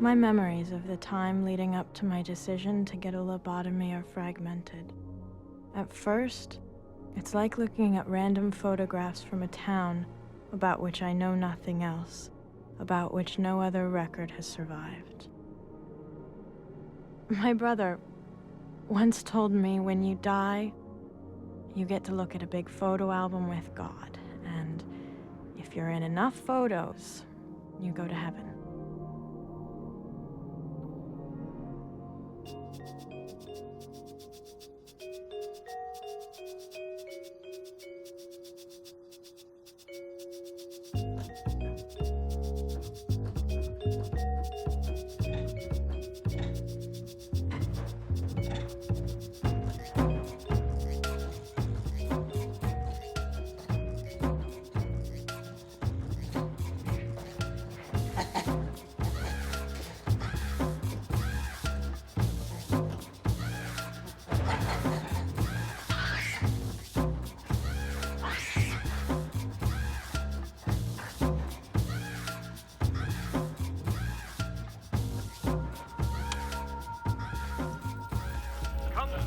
My memories of the time leading up to my decision to get a lobotomy are fragmented. At first, it's like looking at random photographs from a town about which I know nothing else, about which no other record has survived. My brother once told me when you die, you get to look at a big photo album with God, and if you're in enough photos, you go to heaven.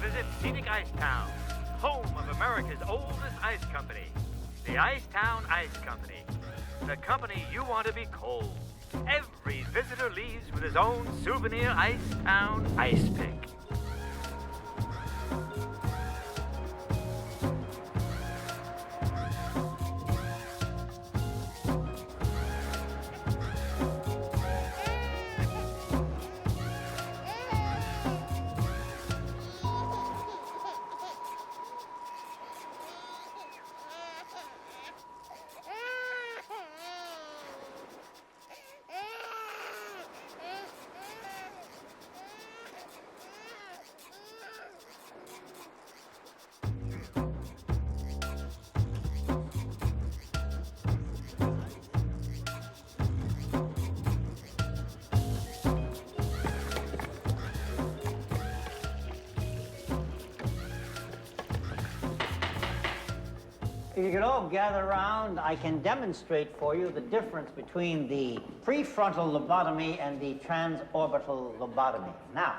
Visit scenic Icetown, home of America's oldest ice company, the Icetown Ice Company, the company you want to be called. Every visitor leaves with his own souvenir Icetown ice pick. If you could all gather around, I can demonstrate for you the difference between the prefrontal lobotomy and the transorbital lobotomy. Now,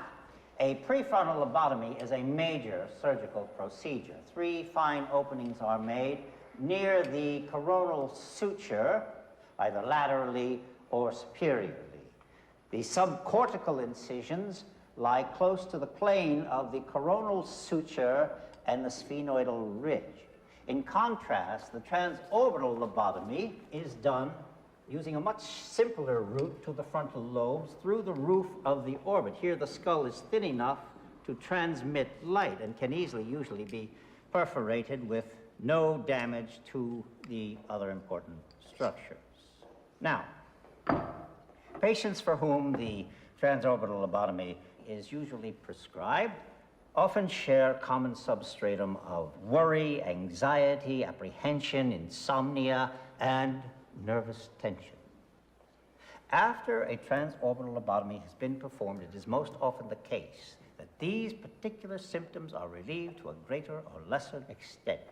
a prefrontal lobotomy is a major surgical procedure. 3 fine openings are made near the coronal suture, either laterally or superiorly. The subcortical incisions lie close to the plane of the coronal suture and the sphenoidal ridge. In contrast, the transorbital lobotomy is done using a much simpler route to the frontal lobes through the roof of the orbit. Here, the skull is thin enough to transmit light and can usually be perforated with no damage to the other important structures. Now, patients for whom the transorbital lobotomy is usually prescribed often share common substratum of worry, anxiety, apprehension, insomnia, and nervous tension. After a transorbital lobotomy has been performed, it is most often the case that these particular symptoms are relieved to a greater or lesser extent.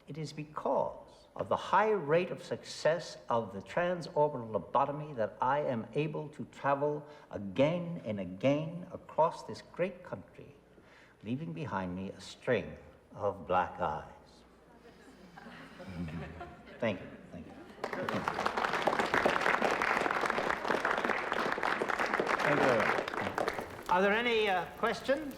It is because of the high rate of success of the transorbital lobotomy that I am able to travel again and again across this great country, leaving behind me a string of black eyes. Thank you. Thank you. Thank you very much. Are there any questions?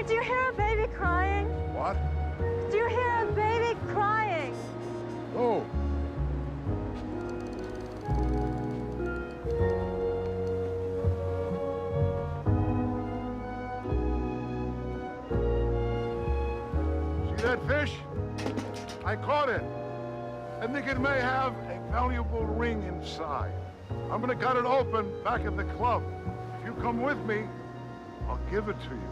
Honey, do you hear a baby crying? What? Do you hear a baby crying? Oh. See that fish? I caught it. I think it may have a valuable ring inside. I'm gonna cut it open back at the club. If you come with me, I'll give it to you.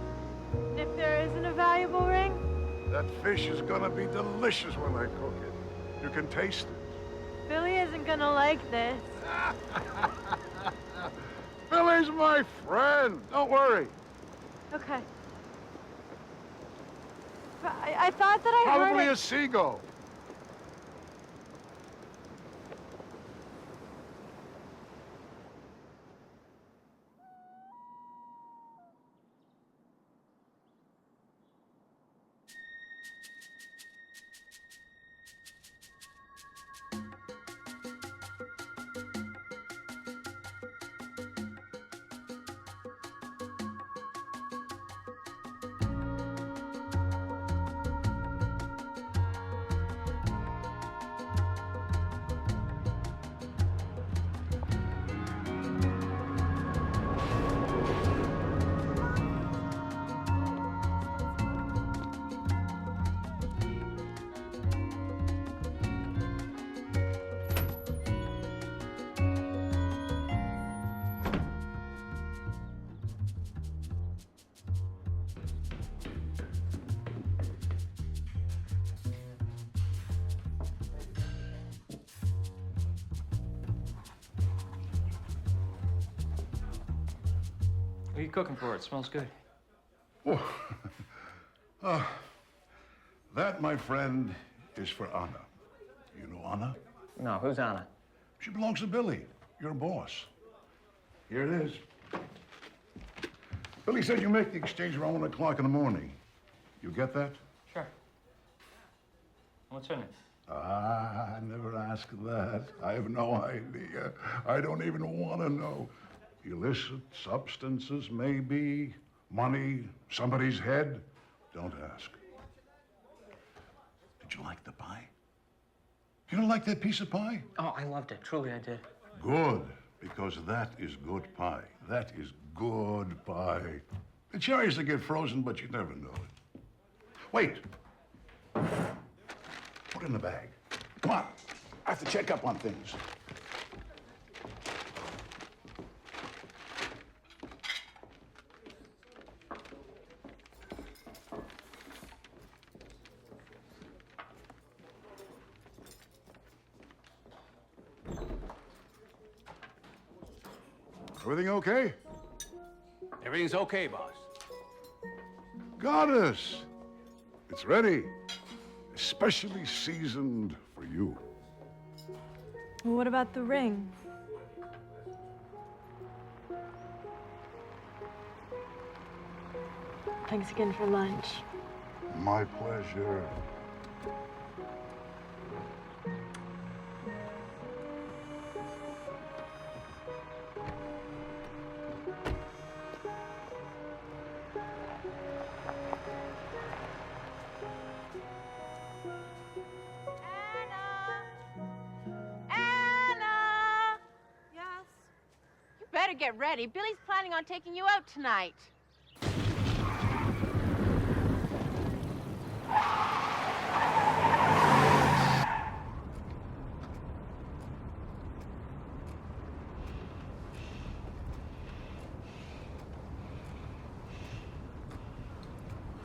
And if there isn't a valuable ring? That fish is gonna be delicious when I cook it. You can taste it. Billy isn't gonna like this. Billy's my friend. Don't worry. Okay. But I thought that I heard Probably it. a seagull. What are you cooking for? It smells good. Oh. That, my friend, is for Anna. You know Anna? No, who's Anna? She belongs to Billy, your boss. Here it is. Billy said you make the exchange around 1 o'clock in the morning. You get that? Sure. What's in it? Ah, I never ask that. I have no idea. I don't even want to know. Illicit substances, maybe. Money, somebody's head. Don't ask. Did you like the pie? You don't like that piece of pie? Oh, I loved it. Truly, I did. Good, because that is good pie. That is good pie. The cherries that get frozen, but you never know it. Wait. Put it in the bag. Come on. I have to check up on things. Everything okay? Everything's okay, boss. Goddess. It's ready. Especially seasoned for you. Well, what about the ring? Thanks again for lunch. My pleasure. Better get ready. Billy's planning on taking you out tonight.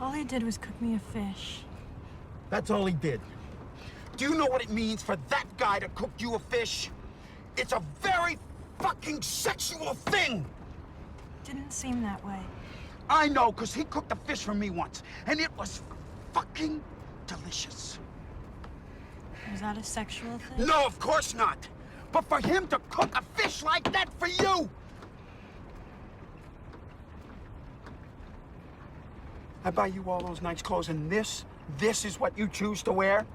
All he did was cook me a fish. That's all he did. Do you know what it means for that guy to cook you a fish? It's a very fucking sexual thing! Didn't seem that way. I know, because he cooked a fish for me once, and it was fucking delicious. Was that a sexual thing? No, of course not. But for him to cook a fish like that for you! I buy you all those nice clothes, and this is what you choose to wear?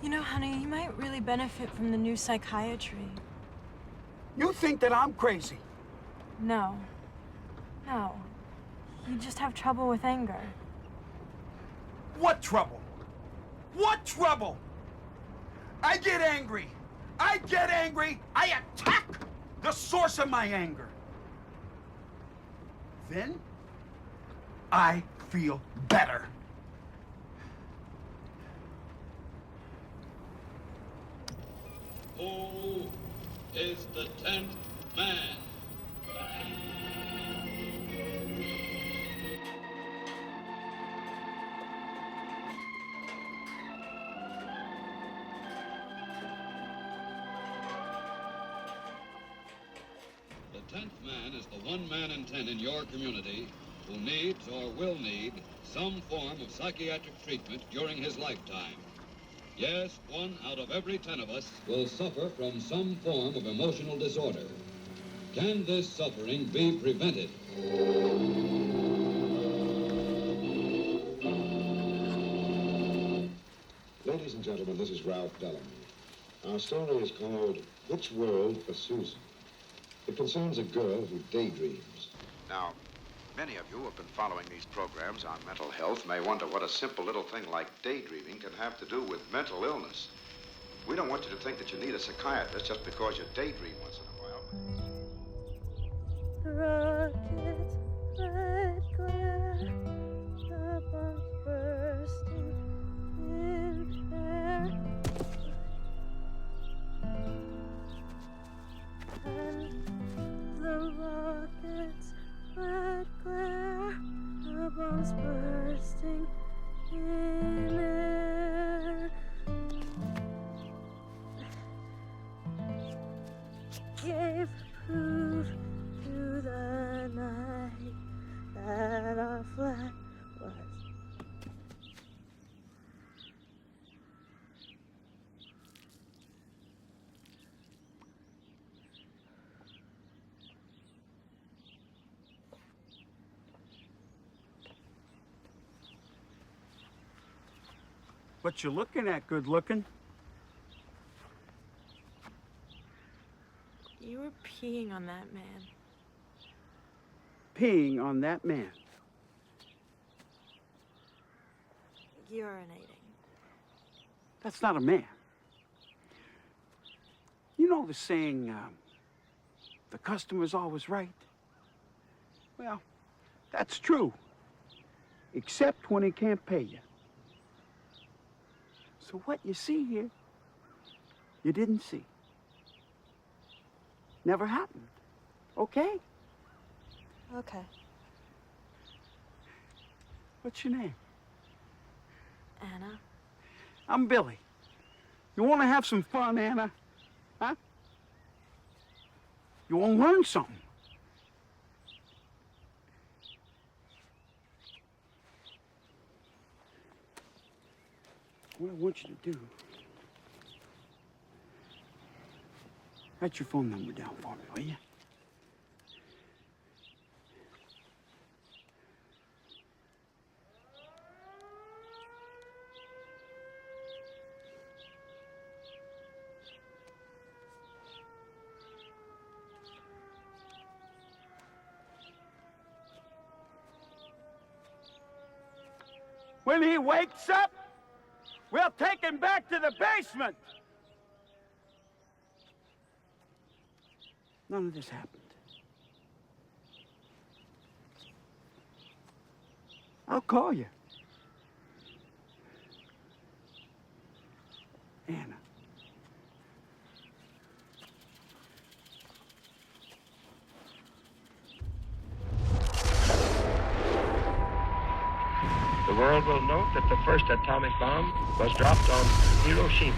You know, honey, you might really benefit from the new psychiatry. You think that I'm crazy? No. No. You just have trouble with anger. What trouble? What trouble? I get angry. I get angry. I attack the source of my anger. Then I feel better. Who is the 10th man? The 10th man is the 1 man in 10 in your community who needs or will need some form of psychiatric treatment during his lifetime. Yes, 1 out of every 10 of us will suffer from some form of emotional disorder. Can this suffering be prevented? Ladies and gentlemen, this is Ralph Bellamy. Our story is called Which World for Susan? It concerns a girl who daydreams. Now, many of you who have been following these programs on mental health may wonder what a simple little thing like daydreaming can have to do with mental illness. We don't want you to think that you need a psychiatrist just because you daydream once in a while. Rockets, red glare, the bombs bursting in air. And the rockets, red glare, the bombs bursting in air. Gave proof to the night that our flag was. What you looking at, good looking? You were peeing on that man. Peeing on that man. Urinating. That's not a man. You know the saying, the customer's always right? Well, that's true. Except when he can't pay you. So what you see here, you didn't see. Never happened. Okay? Okay. What's your name? Anna. I'm Billy. You want to have some fun, Anna? Huh? You want to learn something? What I want you to do, write your phone number down for me, will you? When he wakes up, we'll take him back to the basement. None of this happened. I'll call you. Anna. The world will note that the first atomic bomb was dropped on Hiroshima,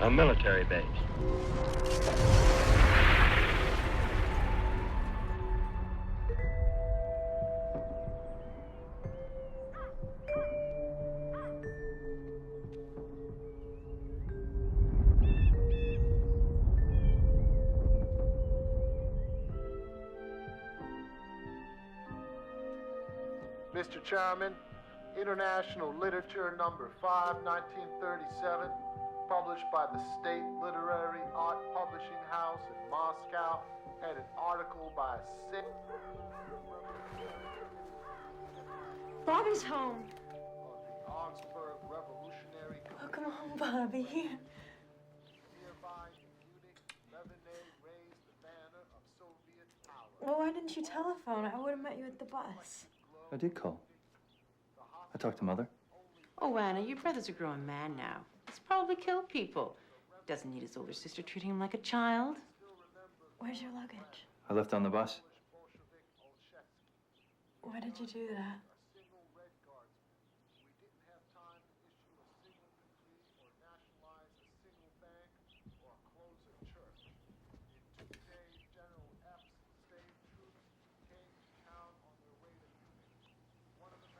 a military base. Mr. Chairman, International Literature number 5, 1937, published by the State Literary Art Publishing House in Moscow, had an article by Sid. Bobby's home. The Augsburg Revolutionary. Welcome home, Bobby. Nearby Munich, Lemonade raised the banner of Soviet power. Well, why didn't you telephone? I would have met you at the bus. I did call. I talked to Mother. Oh, Anna, your brother's a grown man now. He's probably killed people. Doesn't need his older sister treating him like a child. Where's your luggage? I left on the bus. Why did you do that?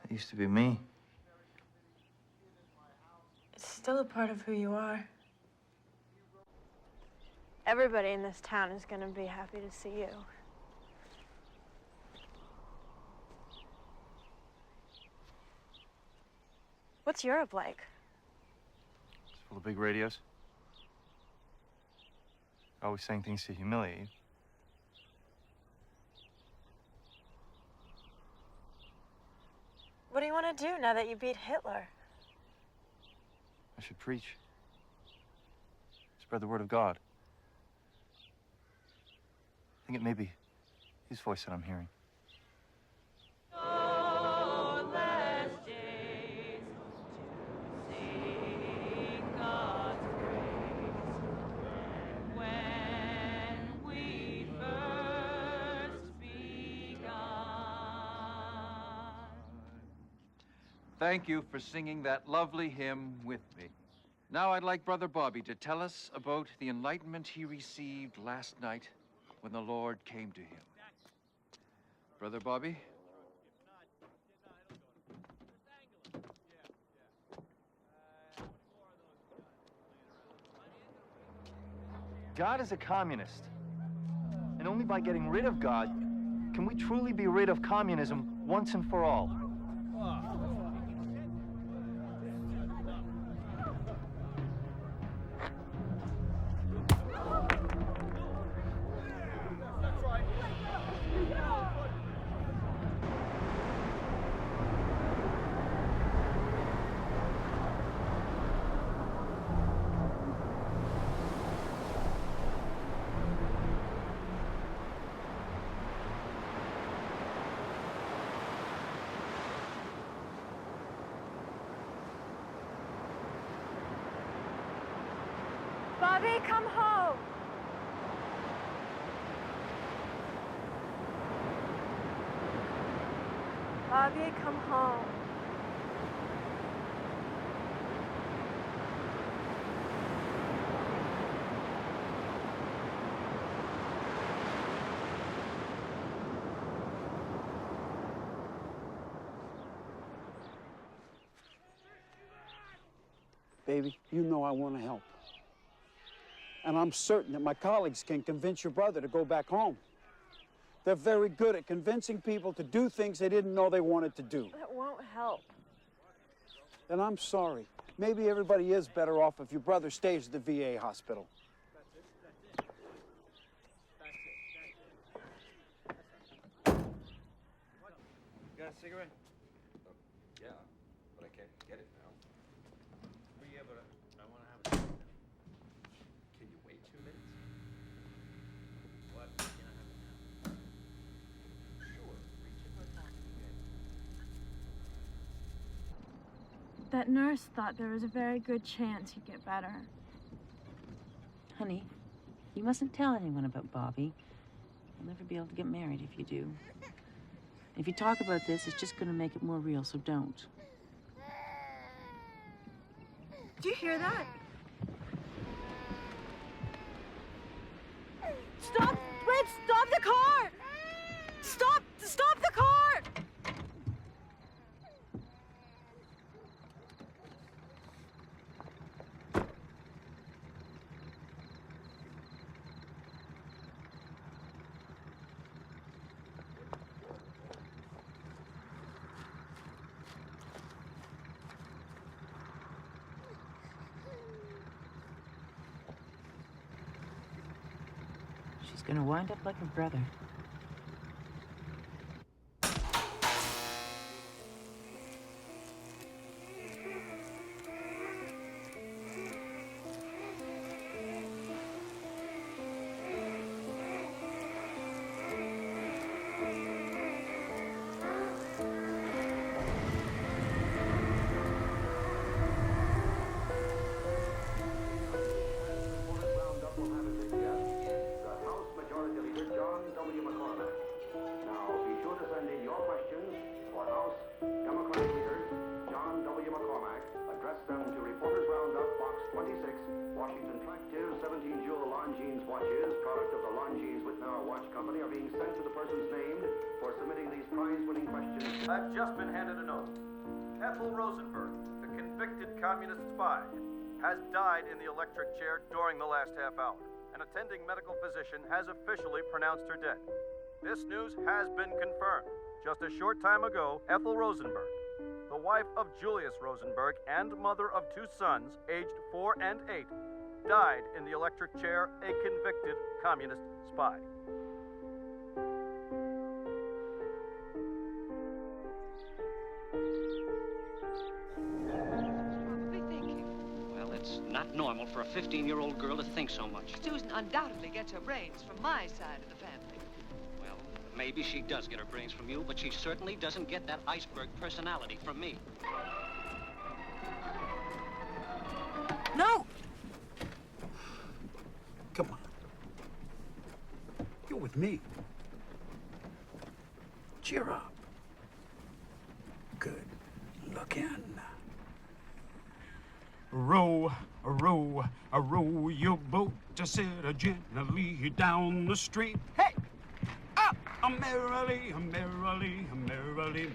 It used to be me. It's still a part of who you are. Everybody in this town is gonna be happy to see you. What's Europe like? It's full of big radios. Always saying things to humiliate you. What do you want to do now that you beat Hitler? I should preach. Spread the word of God. I think it may be his voice that I'm hearing. Thank you for singing that lovely hymn with me. Now I'd like Brother Bobby to tell us about the enlightenment he received last night when the Lord came to him. Brother Bobby? God is a communist. And only by getting rid of God can we truly be rid of communism once and for all. Bobby, come home. Bobby, come home. Baby, you know I want to help. And I'm certain that my colleagues can convince your brother to go back home. They're very good at convincing people to do things they didn't know they wanted to do. That won't help. Then I'm sorry. Maybe everybody is better off if your brother stays at the VA hospital. You got a cigarette? Yeah, but I can't get it now. Well, yeah, but I want to have a cigarette. Can you wait 2 minutes? What? Can I have it now? Sure. Reach in my pocket again. That nurse thought there was a very good chance he'd get better. Honey, you mustn't tell anyone about Bobby. You'll never be able to get married if you do. If you talk about this, it's just going to make it more real, so don't. Do you hear that? Stop! Wait, stop the car! Stop! Stop the car! She's gonna wind up like her brother. I've just been handed a note. Ethel Rosenberg, the convicted communist spy, has died in the electric chair during the last half hour. An attending medical physician has officially pronounced her dead. This news has been confirmed. Just a short time ago, Ethel Rosenberg, the wife of Julius Rosenberg and mother of 2 sons, aged 4 and 8, died in the electric chair, a convicted communist spy. Well, it's not normal for a 15-year-old girl to think so much. Susan undoubtedly gets her brains from my side of the family. Well, maybe she does get her brains from you, but she certainly doesn't get that iceberg personality from me. No! Come on. You're with me. Cheer up. Good. Look in. Row, row, row your boat to sit gently down the street. Hey! Up! Merrily, merrily, merrily,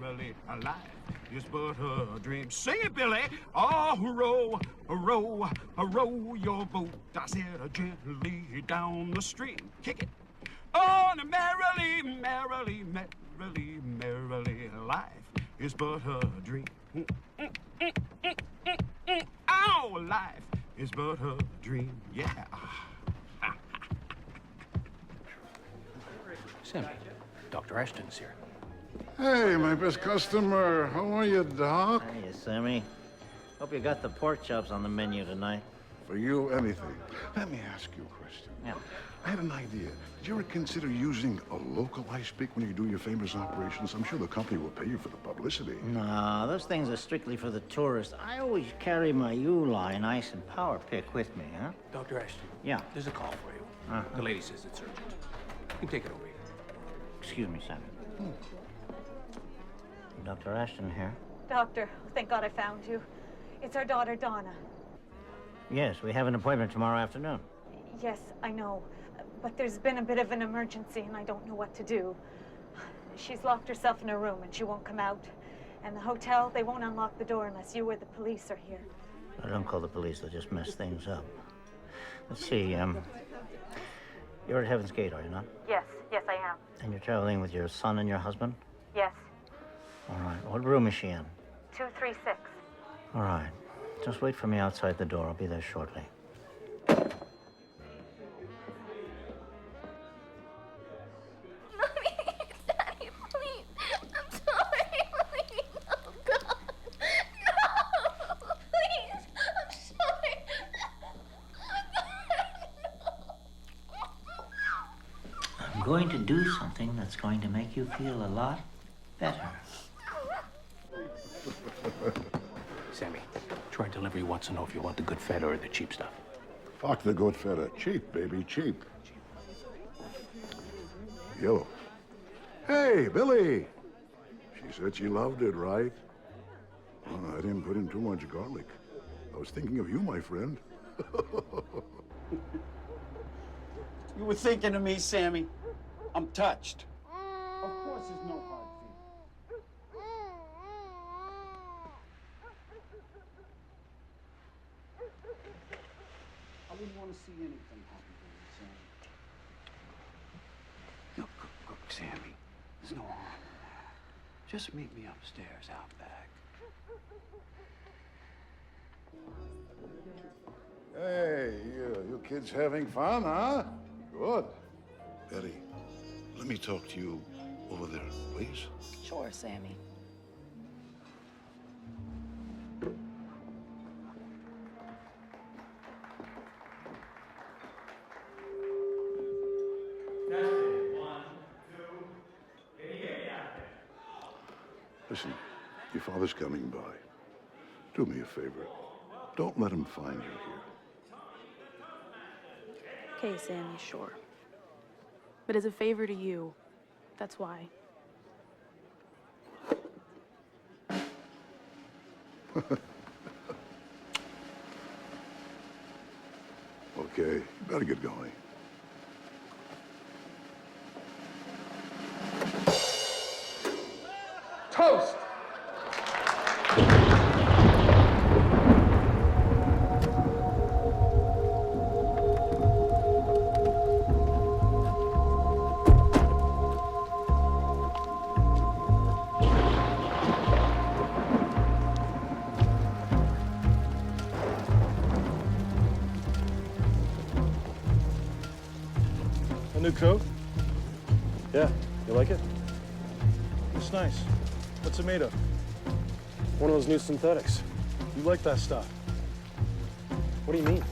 merrily, life is but a dream. Sing it, Billy! Oh, row, row, row your boat to sit gently down the street. Kick it. Oh, merrily, merrily, merrily, merrily, life is but a dream. Our life is but a dream, yeah. Sammy, Dr. Ashton's here. Hey, my best customer. How are you, Doc? Hey, Sammy. Hope you got the pork chops on the menu tonight. For you, anything. Let me ask you a question. Yeah. I had an idea. Did you ever consider using a local ice pick when you do your famous operations? I'm sure the company will pay you for the publicity. No, those things are strictly for the tourists. I always carry my U-line ice and power pick with me, huh? Dr. Ashton. Yeah. There's a call for you. Uh-huh. The lady says it's urgent. You can take it over here. Excuse me, Sammy. Dr. Ashton here. Doctor, thank God I found you. It's our daughter, Donna. Yes, we have an appointment tomorrow afternoon. Yes, I know. But there's been a bit of an emergency, and I don't know what to do. She's locked herself in her room, and she won't come out. And the hotel, they won't unlock the door unless you or the police are here. I don't call the police, they'll just mess things up. Let's see, you're at Heaven's Gate, are you not? Yes, yes, I am. And you're traveling with your son and your husband? Yes. All right, what room is she in? 236. All right, just wait for me outside the door. I'll be there shortly. I'm going to do something that's going to make you feel a lot better. Sammy, Troy Delivery wants to know if you want the good feta or the cheap stuff. Fuck the good feta. Cheap, baby, cheap. Yellow. Hey, Billy! She said she loved it, right? Oh, I didn't put in too much garlic. I was thinking of you, my friend. You were thinking of me, Sammy. I'm touched. Of course there's no hard feelings. I wouldn't want to see anything happen to you, Sammy. Look, Sammy. There's no harm in that. Just meet me upstairs out back. Hey, you kids having fun, huh? Good. Betty, let me talk to you over there, please. Sure, Sammy. Listen, your father's coming by. Do me a favor. Don't let him find you here. Okay, Sammy, sure. But as a favor to you, that's why. Okay, you better get going. Toast! A new coat? Yeah, you like it? It's nice. What's it made of? One of those new synthetics. You like that stuff. What do you mean?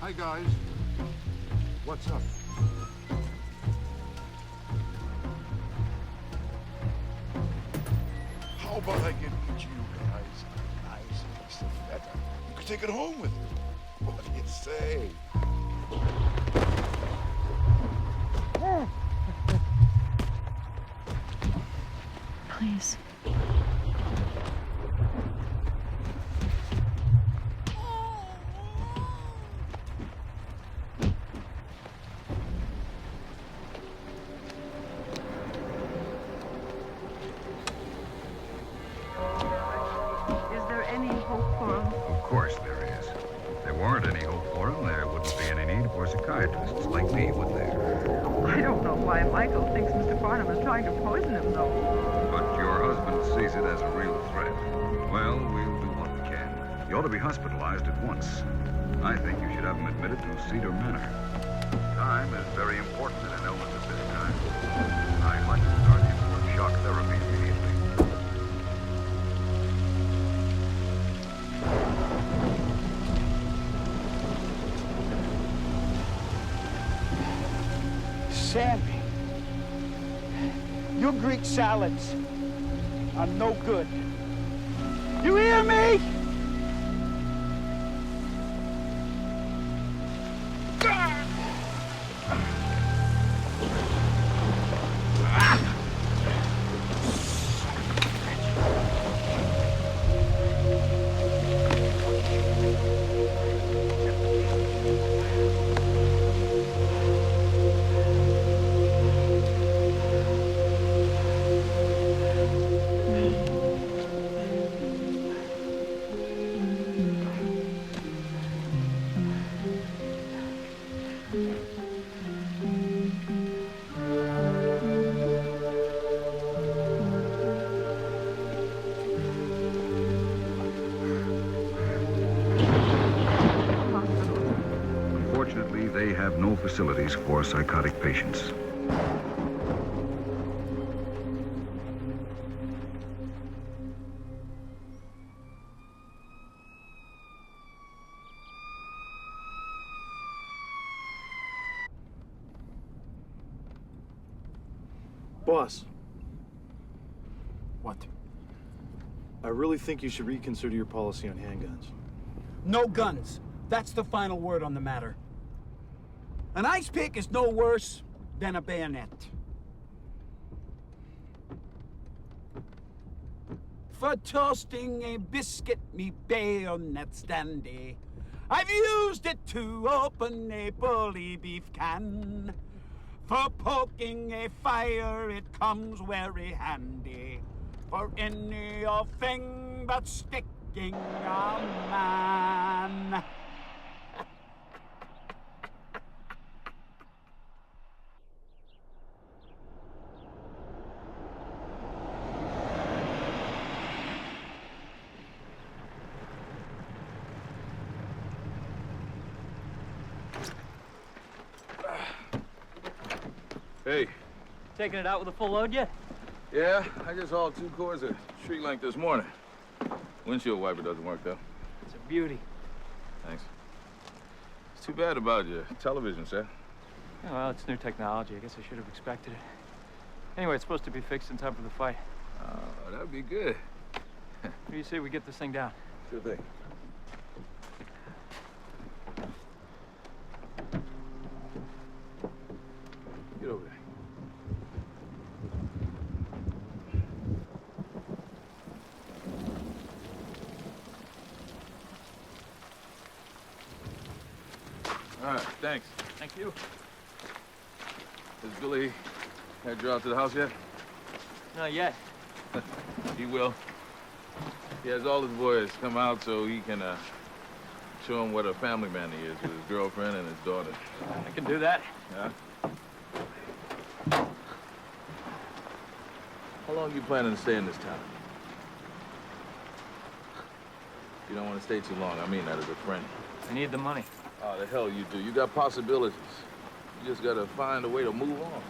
Hi, guys. What's up? How about I get each of you guys a nice piece of feta? You could take it home with you. What do you say? Please. Is there any hope for him? Of course there is. If there weren't any hope for him, there wouldn't be any need for psychiatrists like me, would there? I don't know why Michael thinks Mr. Farnham is trying to poison him, though. But your husband sees it as a real threat. Well, we'll do what we can. You ought to be hospitalized at once. I think you should have him admitted to Cedar Manor. Time is very important in an illness at this time. I'd like to start him on shock therapy immediately. Sammy, your Greek salads are no good. You hear me? Unfortunately, they have no facilities for psychotic patients. Boss. What? I really think you should reconsider your policy on handguns. No guns. That's the final word on the matter. An ice pick is no worse than a bayonet. For toasting a biscuit, me bayonet standy. I've used it to open a bully beef can. For poking a fire, it comes very handy. For any old thing but sticking a man. Hey. Taking it out with a full load yet? Yeah, I just hauled 2 cords of street length this morning. Windshield wiper doesn't work, though. It's a beauty. Thanks. It's too bad about your television set. Yeah, well, it's new technology. I guess I should have expected it. Anyway, it's supposed to be fixed in time for the fight. Oh, that'd be good. What do you say we get this thing down? Sure thing. Get over there. All right, thanks. Thank you. Has Billy had you out to the house yet? Not yet. He will. He has all his boys come out so he can show him what a family man he is with his girlfriend and his daughter. I can do that. Yeah? How long you planning to stay in this town? You don't want to stay too long. I mean that as a friend. I need the money. Oh, the hell you do. You got possibilities. You just gotta find a way to move on.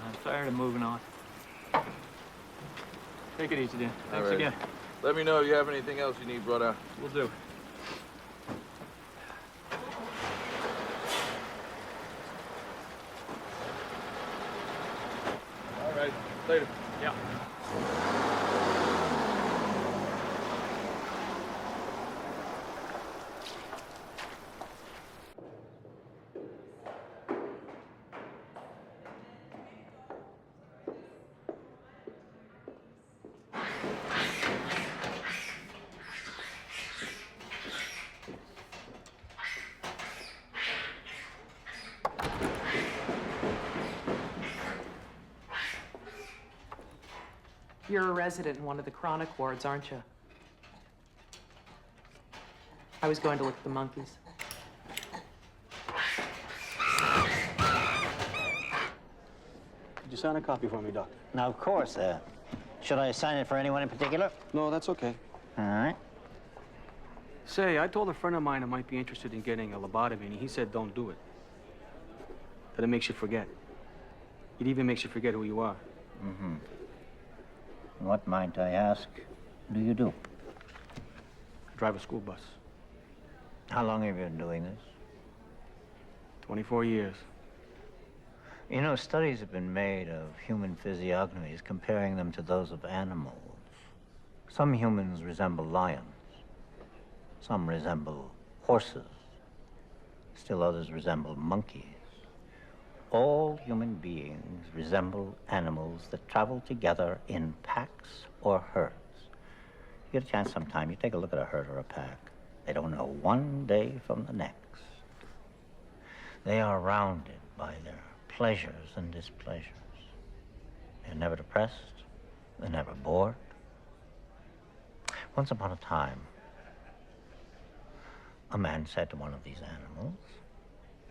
I'm tired of moving on. Take it easy, Dan. Thanks All right. again. Let me know if you have anything else you need brought out. Will do. All right. Later. Yeah. You're a resident in one of the chronic wards, aren't you? I was going to look at the monkeys. Could you sign a copy for me, Doctor? Now, of course. Should I sign it for anyone in particular? No, that's okay. All right. Say, I told a friend of mine I might be interested in getting a lobotomy, and he said don't do it. That it makes you forget. It even makes you forget who you are. Mm-hmm. What, might I ask, do you do? I drive a school bus. How long have you been doing this? 24 years. You know, studies have been made of human physiognomies, comparing them to those of animals. Some humans resemble lions. Some resemble horses. Still others resemble monkeys. All human beings resemble animals that travel together in packs or herds. You get a chance sometime, you take a look at a herd or a pack. They don't know one day from the next. They are rounded by their pleasures and displeasures. They're never depressed. They're never bored. Once upon a time, a man said to one of these animals,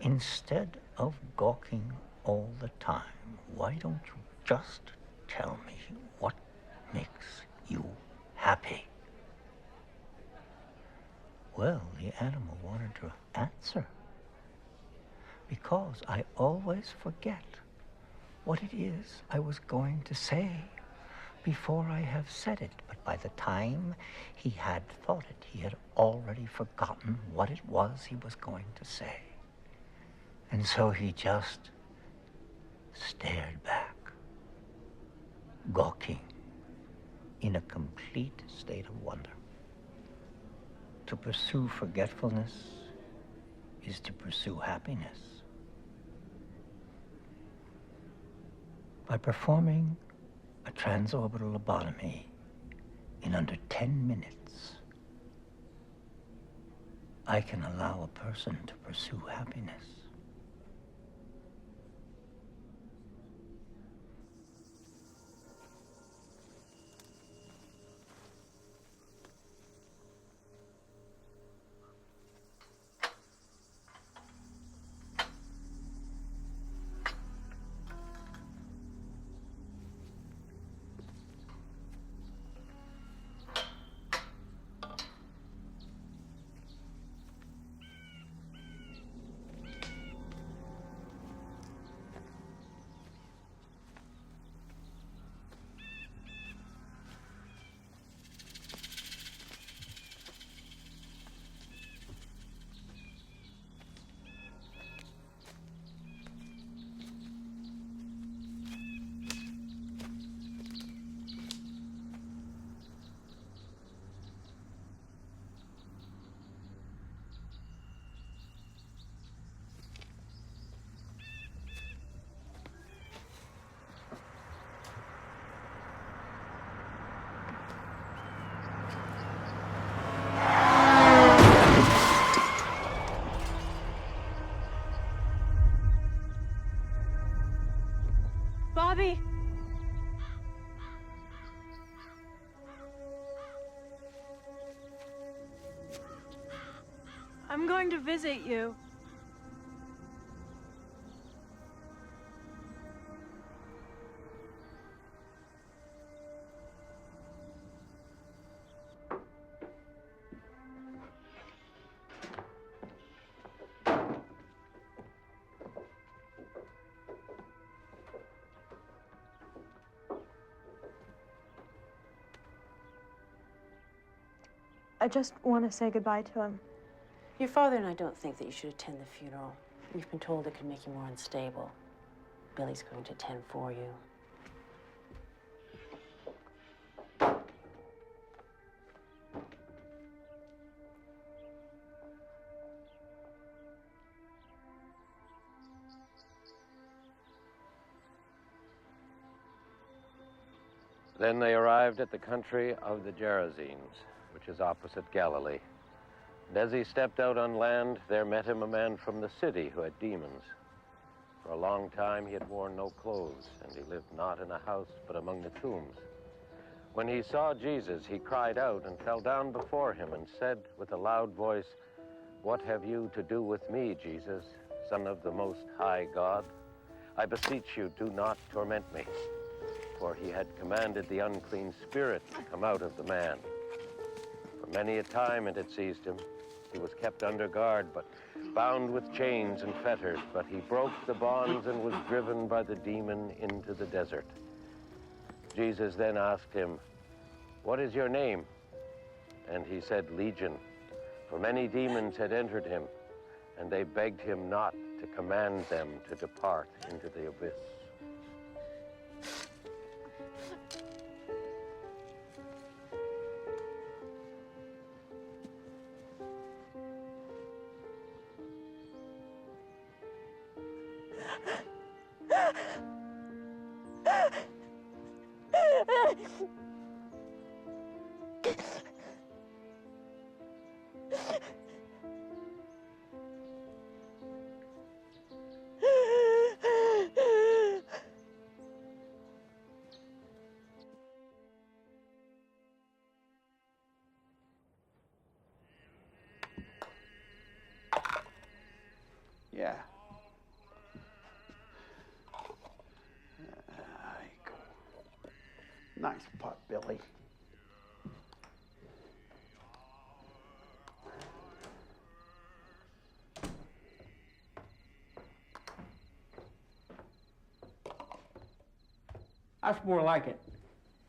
instead of gawking all the time, why don't you just tell me what makes you happy? Well, the animal wanted to answer. Because I always forget what it is I was going to say before I have said it. But by the time he had thought it, he had already forgotten what it was he was going to say. And so he just stared back, gawking, in a complete state of wonder. To pursue forgetfulness is to pursue happiness. By performing a transorbital lobotomy in under 10 minutes, I can allow a person to pursue happiness. Bobby! I'm going to visit you. I just want to say goodbye to him. Your father and I don't think that you should attend the funeral. We've been told it could make you more unstable. Billy's going to attend for you. Then they arrived at the country of the Gerasenes, which is opposite Galilee. And as he stepped out on land, there met him a man from the city who had demons. For a long time he had worn no clothes, and he lived not in a house, but among the tombs. When he saw Jesus, he cried out and fell down before him and said with a loud voice, "What have you to do with me, Jesus, Son of the Most High God? I beseech you, do not torment me." For he had commanded the unclean spirit to come out of the man. For many a time it had seized him. He was kept under guard, but bound with chains and fetters. But he broke the bonds and was driven by the demon into the desert. Jesus then asked him, "What is your name?" And he said, "Legion," for many demons had entered him, and they begged him not to command them to depart into the abyss. Yeah. There you go. Nice putt, Billy. That's more like it.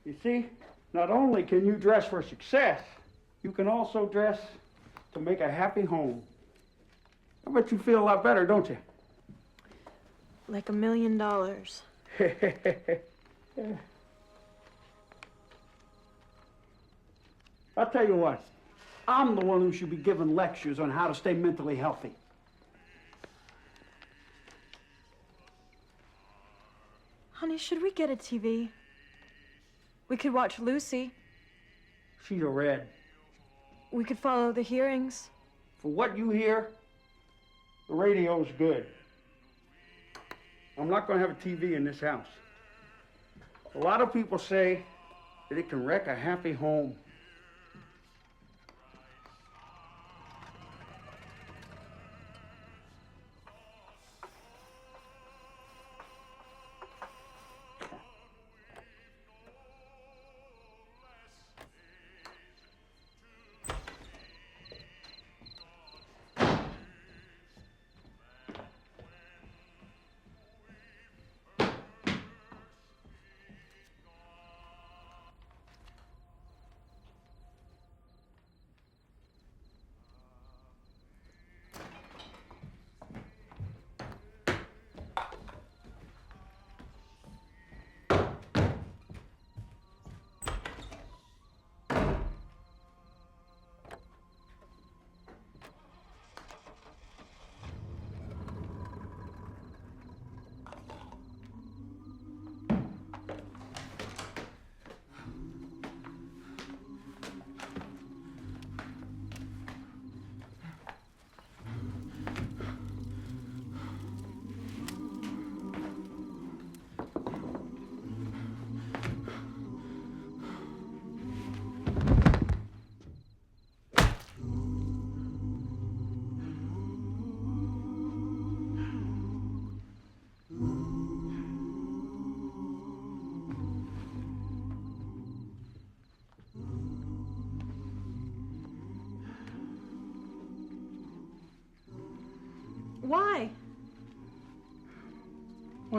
You see, not only can you dress for success, you can also dress to make a happy home. I bet you feel a lot better, don't you? Like $1 million. I'll tell you what, I'm the one who should be giving lectures on how to stay mentally healthy. Honey, should we get a TV? We could watch Lucy. She's a red. We could follow the hearings. For what you hear, the radio's good. I'm not going to have a TV in this house. A lot of people say that it can wreck a happy home.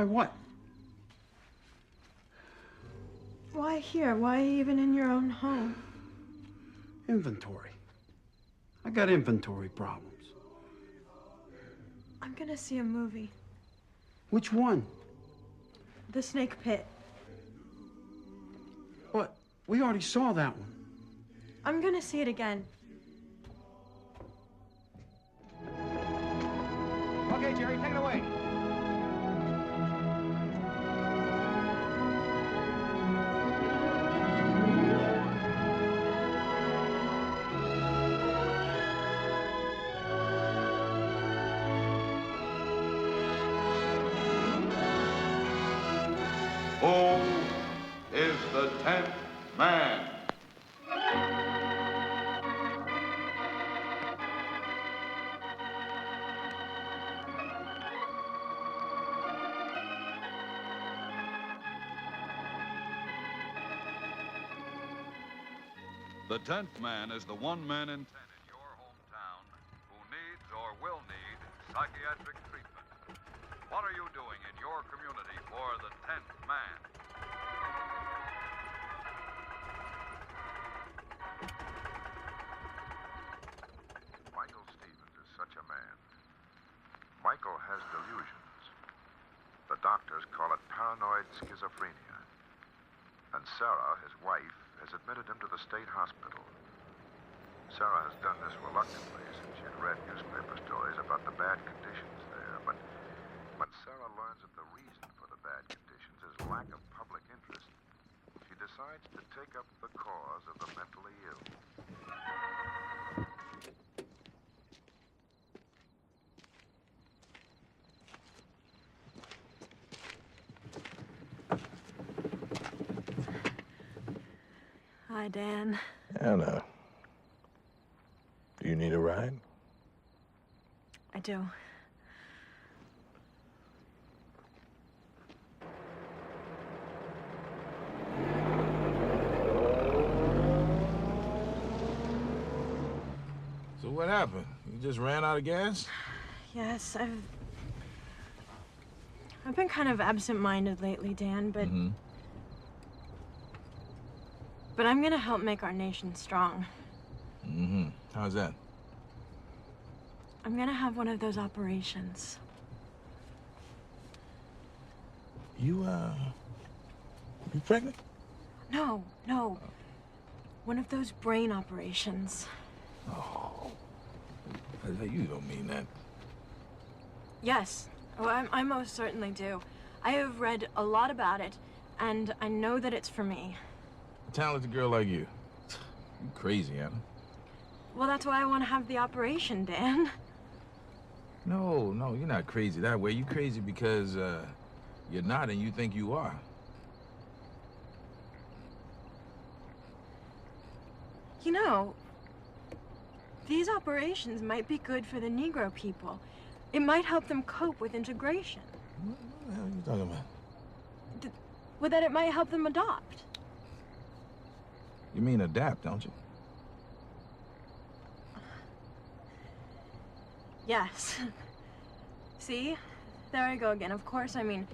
Why what? Why here? Why even in your own home? Inventory. I got inventory problems. I'm gonna see a movie. Which one? The Snake Pit. But we already saw that one. I'm gonna see it again. Okay, Jerry, take it away. Who is the 10th man? The 10th man is the one man in 10 in your hometown who needs or will need psychiatric treatment. What are you doing in your community for the 10th man? Michael Stevens is such a man. Michael has delusions. The doctors call it paranoid schizophrenia. And Sarah, his wife, has admitted him to the state hospital. Sarah has done this reluctantly since she had read newspaper stories about the bad conditions there. But when Sarah learns that the reason for the bad conditions is lack of public interest, she decides to take up the cause of the mentally ill. Hi, Dan. Anna, do you need a ride? I do. So what happened? You just ran out of gas? Yes, I've been kind of absent-minded lately, Dan, but but I'm gonna help make our nation strong. How's that? I'm gonna have one of those operations. You pregnant? No. One of those brain operations. Oh. You don't mean that. Yes. Oh, I most certainly do. I have read a lot about it, and I know that it's for me. A talented girl like you. You crazy, Anna. Well, that's why I want to have the operation, Dan. No, you're not crazy that way. You're crazy because, you're not and you think you are. You know, these operations might be good for the Negro people. It might help them cope with integration. What the hell are you talking about? Well, that it might help them adopt. You mean adapt, don't you? Yes. See? There I go again. Of course, I mean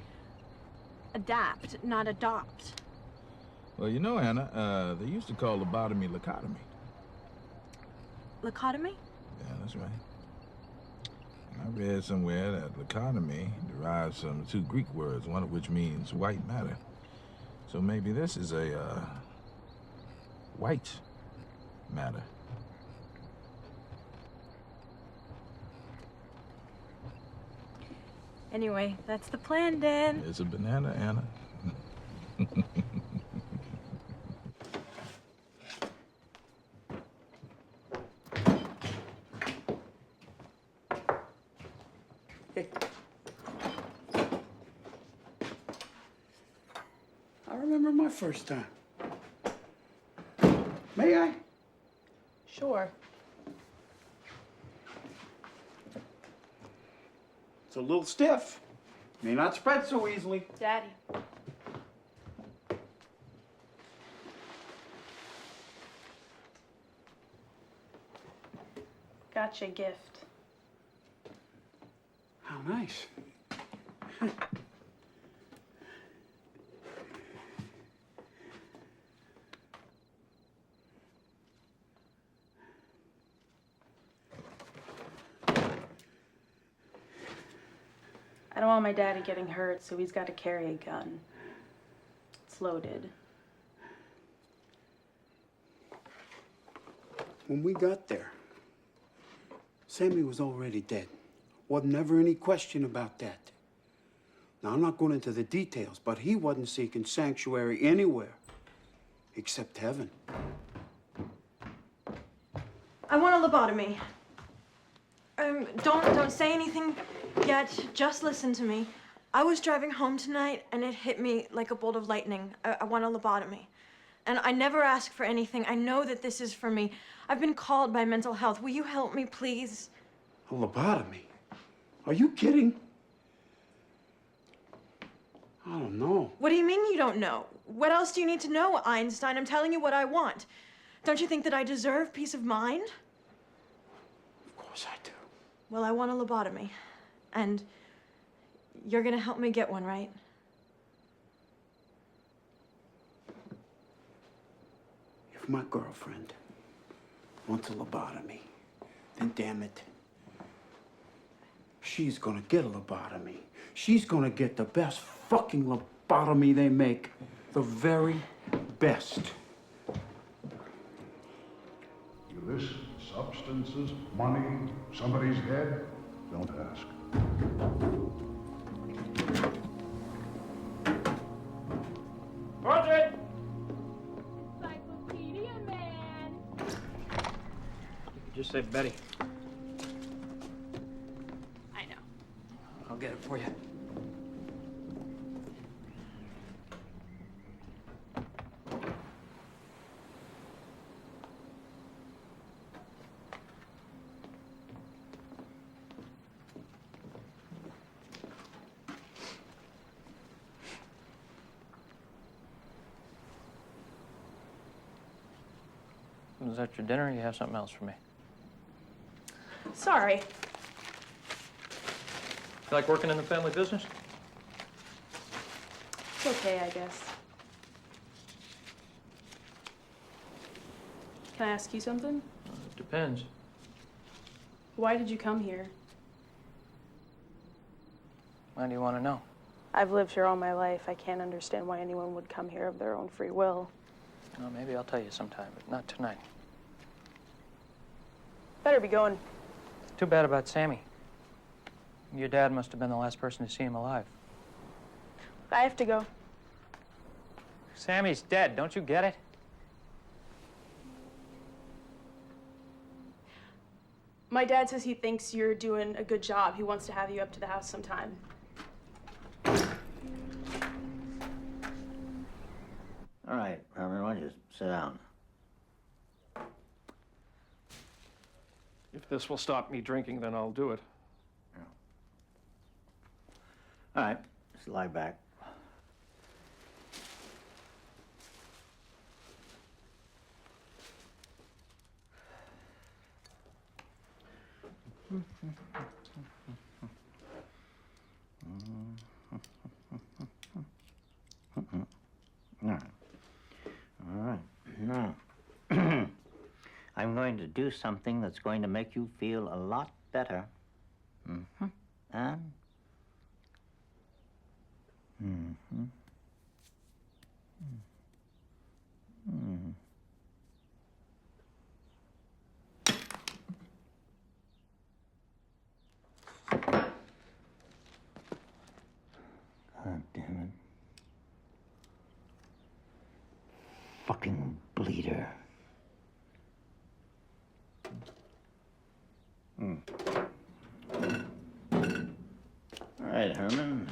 adapt, not adopt. Well, you know, Anna, they used to call lobotomy lobotomy. Lobotomy? Yeah, that's right. I read somewhere that lobotomy derives from two Greek words, one of which means white matter. So maybe this is a, white matter. Anyway, that's the plan, Dan. It's a banana, Anna. I remember my first time. May I? Sure. It's a little stiff. May not spread so easily. Daddy. Got you a gift. How nice. want my daddy getting hurt, so he's got to carry a gun. It's loaded. When we got there, Sammy was already dead. Wasn't ever any question about that. Now, I'm not going into the details, but he wasn't seeking sanctuary anywhere except heaven. I want a lobotomy. Don't say anything yet. Just listen to me. I was driving home tonight, and it hit me like a bolt of lightning. I want a lobotomy. And I never ask for anything. I know that this is for me. I've been called by mental health. Will you help me, please? A lobotomy? Are you kidding? I don't know. What do you mean you don't know? What else do you need to know, Einstein? I'm telling you what I want. Don't you think that I deserve peace of mind? Of course I do. Well, I want a lobotomy. And you're gonna help me get one, right? If my girlfriend wants a lobotomy, then damn it, she's gonna get a lobotomy. She's gonna get the best fucking lobotomy they make. The very best. Illicit substances, money, somebody's head, don't ask. Portrait! Encyclopedia Man. Just say Betty. I know. I'll get it for you. Was that your dinner, or you have something else for me? Sorry. You like working in the family business? It's okay, I guess. Can I ask you something? It depends. Why did you come here? Why do you want to know? I've lived here all my life. I can't understand why anyone would come here of their own free will. Well, maybe I'll tell you sometime, but not tonight. Better be going. Too bad about Sammy. Your dad must have been the last person to see him alive. I have to go. Sammy's dead, don't you get it? My dad says he thinks you're doing a good job. He wants to have you up to the house sometime. All right, Herman, why don't you sit down? If this will stop me drinking, then I'll do it. All right, just lie back. All right. Now, I'm going to do something that's going to make you feel a lot better. Mm-hmm. And? Mm-hmm. Mm-hmm. God damn it. Fucking bleeder. All right, Herman.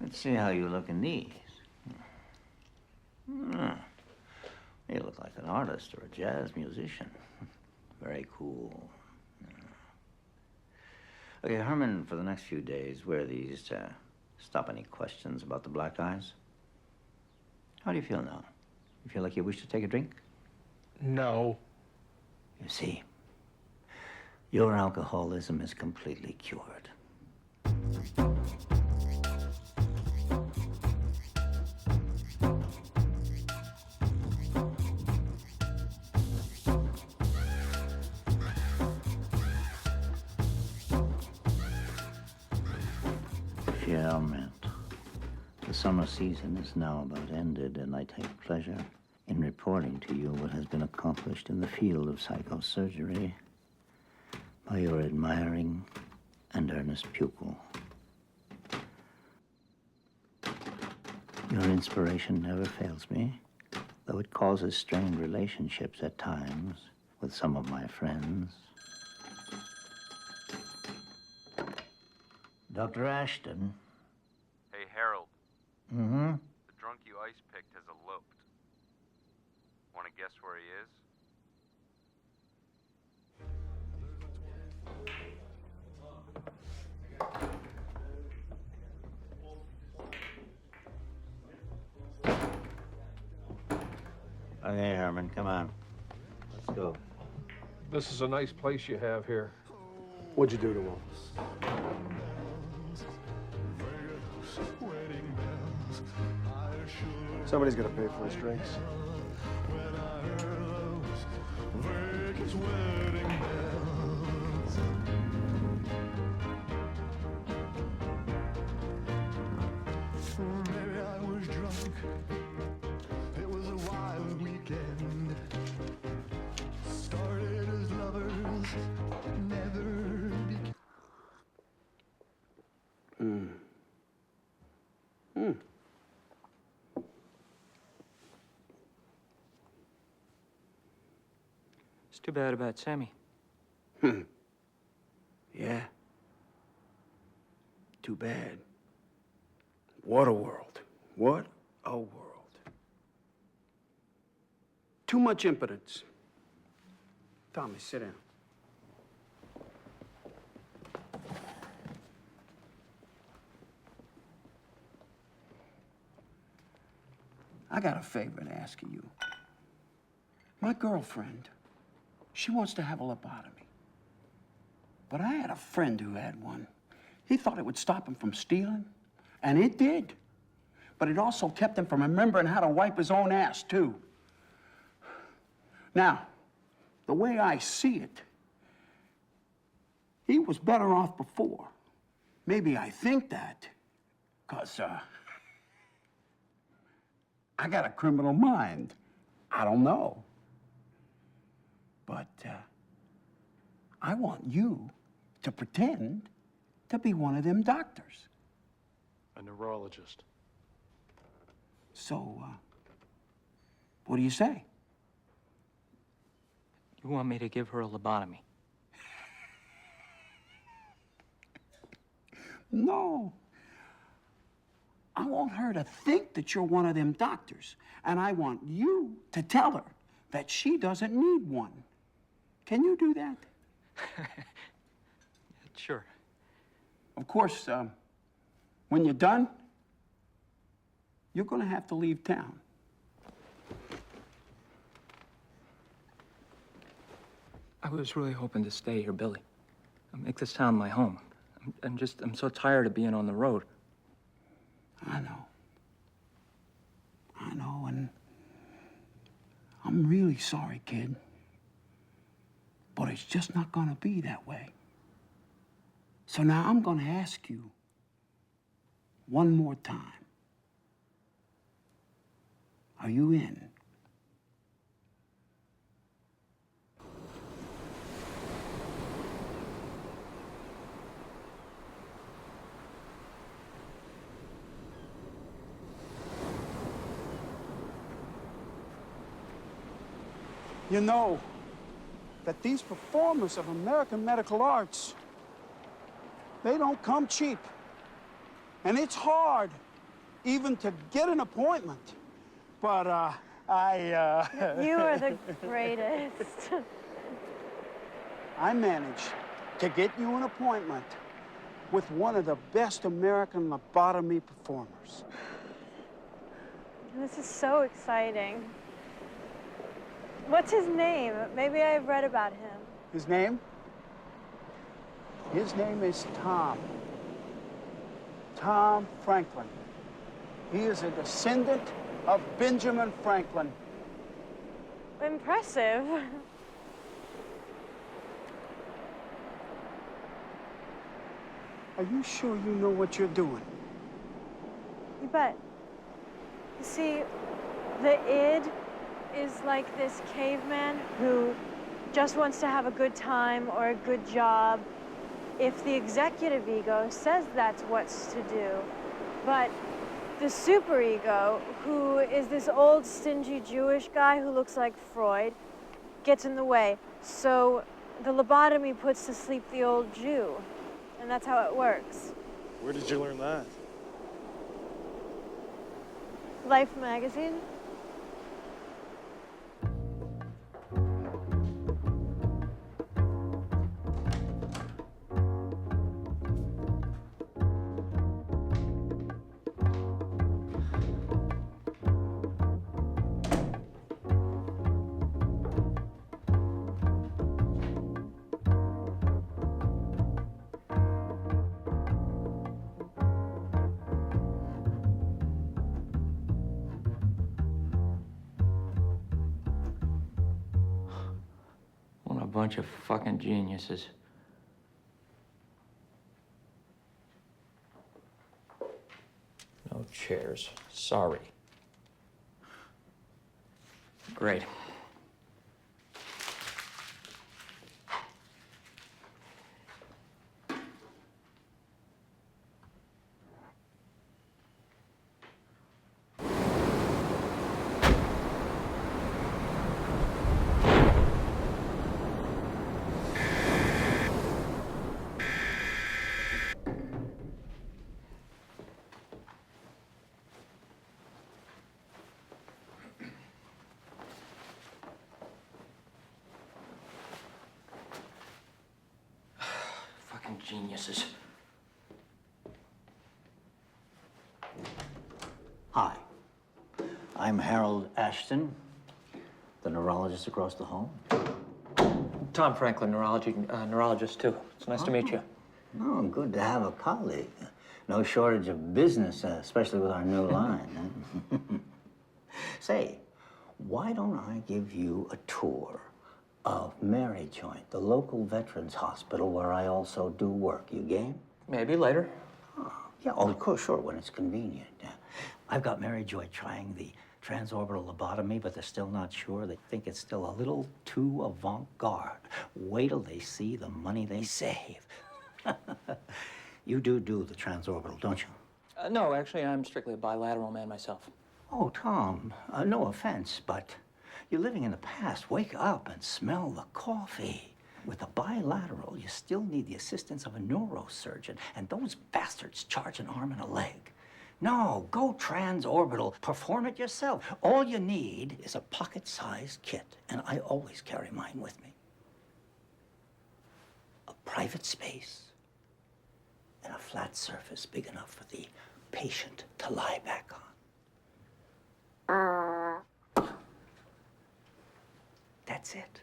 Let's see how you look in these. You look like an artist or a jazz musician. Very cool. Okay, Herman, for the next few days, wear these to stop any questions about the black eyes. How do you feel now? You feel like you wish to take a drink? No. You see, your alcoholism is completely cured. The summer season is now about ended, and I take pleasure in reporting to you what has been accomplished in the field of psychosurgery by your admiring and earnest pupil. Your inspiration never fails me, though it causes strained relationships at times with some of my friends. Dr. Ashton? Hey, Harold. Mm-hmm. The drunk you ice-picked has eloped. Want to guess where he is? Okay, Herman, come on. Let's go. This is a nice place you have here. What'd you do to him? Somebody's gonna pay for his drinks. Maybe I was drunk. It was a wild weekend. Started as lovers, never became. It's too bad about Sammy. Yeah. Too bad. What a world. What a world. Too much impotence. Tommy, sit down. I got a favor to ask of you. My girlfriend, she wants to have a lobotomy. But I had a friend who had one. He thought it would stop him from stealing, and it did. But it also kept him from remembering how to wipe his own ass, too. Now, the way I see it, he was better off before. Maybe I think that, 'cause, I got a criminal mind. I don't know. But, I want you to pretend to be one of them doctors. A neurologist. So, what do you say? You want me to give her a lobotomy? No. I want her to think that you're one of them doctors, and I want you to tell her that she doesn't need one. Can you do that? Sure. Of course, when you're done, you're gonna have to leave town. I was really hoping to stay here, Billy. Make this town my home. I'm so tired of being on the road. I know, and I'm really sorry, kid. But it's just not gonna be that way. So now I'm gonna ask you one more time. Are you in? You know that these performers of American medical arts, they don't come cheap. And it's hard even to get an appointment. But, You are the greatest. I managed to get you an appointment with one of the best American lobotomy performers. This is so exciting. What's his name? Maybe I've read about him. His name? His name is Tom. Tom Franklin. He is a descendant of Benjamin Franklin. Impressive. Are you sure you know what you're doing? You bet. You see, the id is like this caveman who just wants to have a good time or a good job if the executive ego says that's what's to do. But the superego, who is this old stingy Jewish guy who looks like Freud, gets in the way. So the lobotomy puts to sleep the old Jew. And that's how it works. Where did you learn that? Life magazine. What a bunch of fucking geniuses. No chairs. Sorry. Great. Fucking geniuses. Hi, I'm Harold Ashton, the neurologist across the hall. Tom Franklin, neurologist too. It's nice to meet you. Oh, good to have a colleague. No shortage of business, especially with our new line. Say, why don't I give you a tour of Mary Joint, the local veterans hospital where I also do work? You game? Maybe later. Yeah, oh, of course, sure, when it's convenient. I've got Mary Joy trying the transorbital lobotomy, but they're still not sure. They think it's still a little too avant-garde. Wait till they see the money they save. You do the transorbital, don't you? No, actually, I'm strictly a bilateral man myself. Oh, Tom, no offense, but you're living in the past. Wake up and smell the coffee. With a bilateral, you still need the assistance of a neurosurgeon, and those bastards charge an arm and a leg. No, go transorbital. Perform it yourself. All you need is a pocket-sized kit, and I always carry mine with me. A private space and a flat surface big enough for the patient to lie back on. That's it.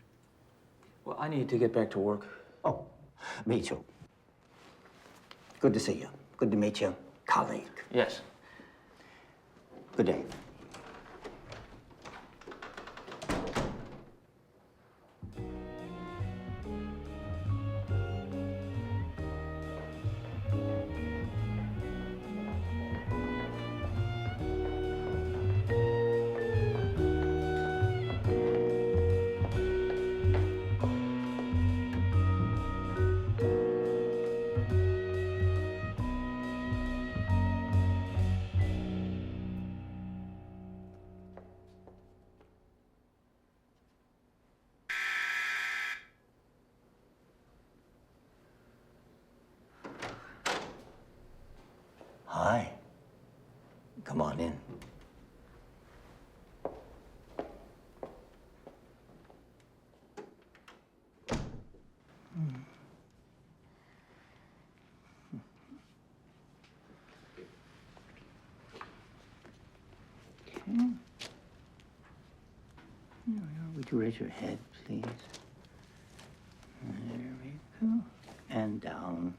Well, I need to get back to work. Oh, me too. Good to see you. Good to meet you, colleague. Yes. Good day. Hi. Come on in. Okay. Would you raise your head, please? There we go. And down.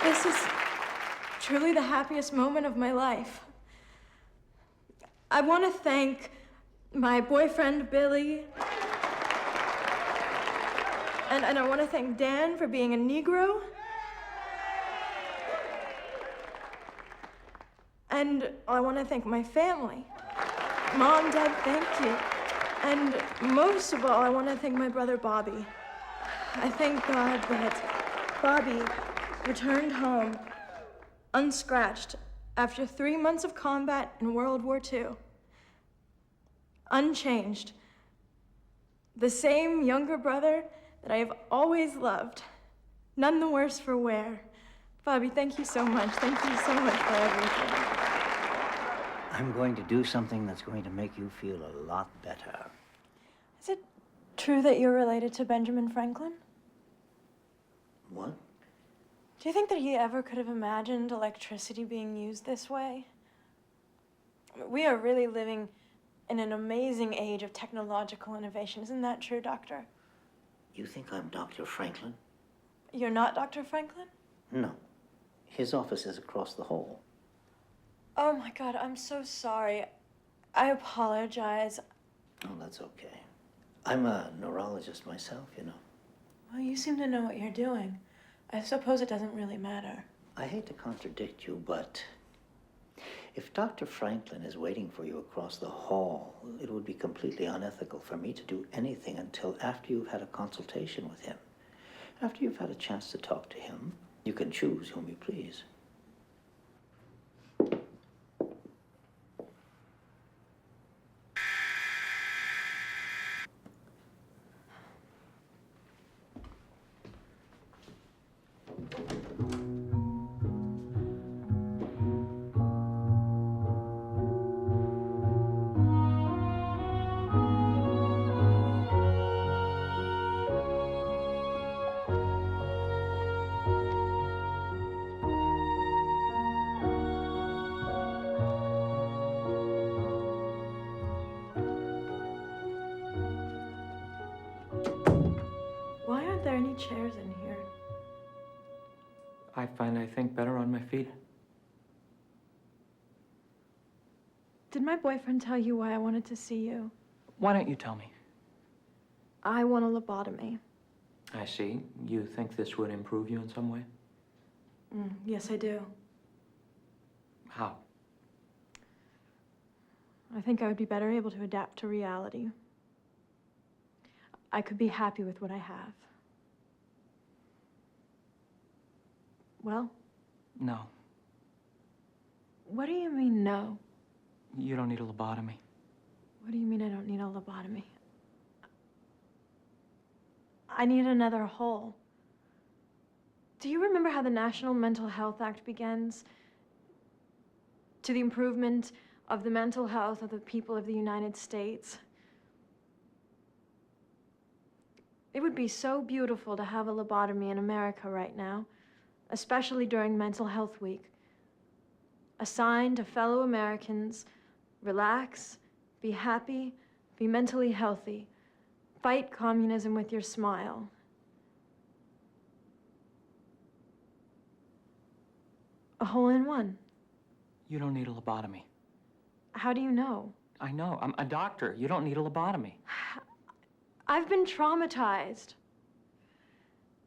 This is truly the happiest moment of my life. I want to thank my boyfriend, Billy. And I want to thank Dan for being a Negro. And I want to thank my family. Mom, Dad, thank you. And most of all, I want to thank my brother, Bobby. I thank God that Bobby returned home unscratched after 3 months of combat in World War II. Unchanged. The same younger brother that I have always loved. None the worse for wear. Bobby, thank you so much. Thank you so much for everything. I'm going to do something that's going to make you feel a lot better. Is it true that you're related to Benjamin Franklin? What? Do you think that he ever could have imagined electricity being used this way? We are really living in an amazing age of technological innovation. Isn't that true, Doctor? You think I'm Dr. Franklin? You're not Dr. Franklin? No. His office is across the hall. Oh my God, I'm so sorry. I apologize. Oh, that's okay. I'm a neurologist myself, you know. Well, you seem to know what you're doing. I suppose it doesn't really matter. I hate to contradict you, but if Dr. Franklin is waiting for you across the hall, it would be completely unethical for me to do anything until after you've had a consultation with him. After you've had a chance to talk to him, you can choose whom you please. Why aren't there any chairs in here? I think better on my feet. Did my boyfriend tell you why I wanted to see you? Why don't you tell me? I want a lobotomy. I see. You think this would improve you in some way? Yes, I do. How? I think I would be better able to adapt to reality. I could be happy with what I have. Well? No. What do you mean, no? You don't need a lobotomy. What do you mean I don't need a lobotomy? I need another hole. Do you remember how the National Mental Health Act begins? To the improvement of the mental health of the people of the United States. It would be so beautiful to have a lobotomy in America right now, especially during Mental Health Week. A sign to fellow Americans, relax, be happy, be mentally healthy. Fight communism with your smile. A hole-in-one. You don't need a lobotomy. How do you know? I know. I'm a doctor. You don't need a lobotomy. I've been traumatized.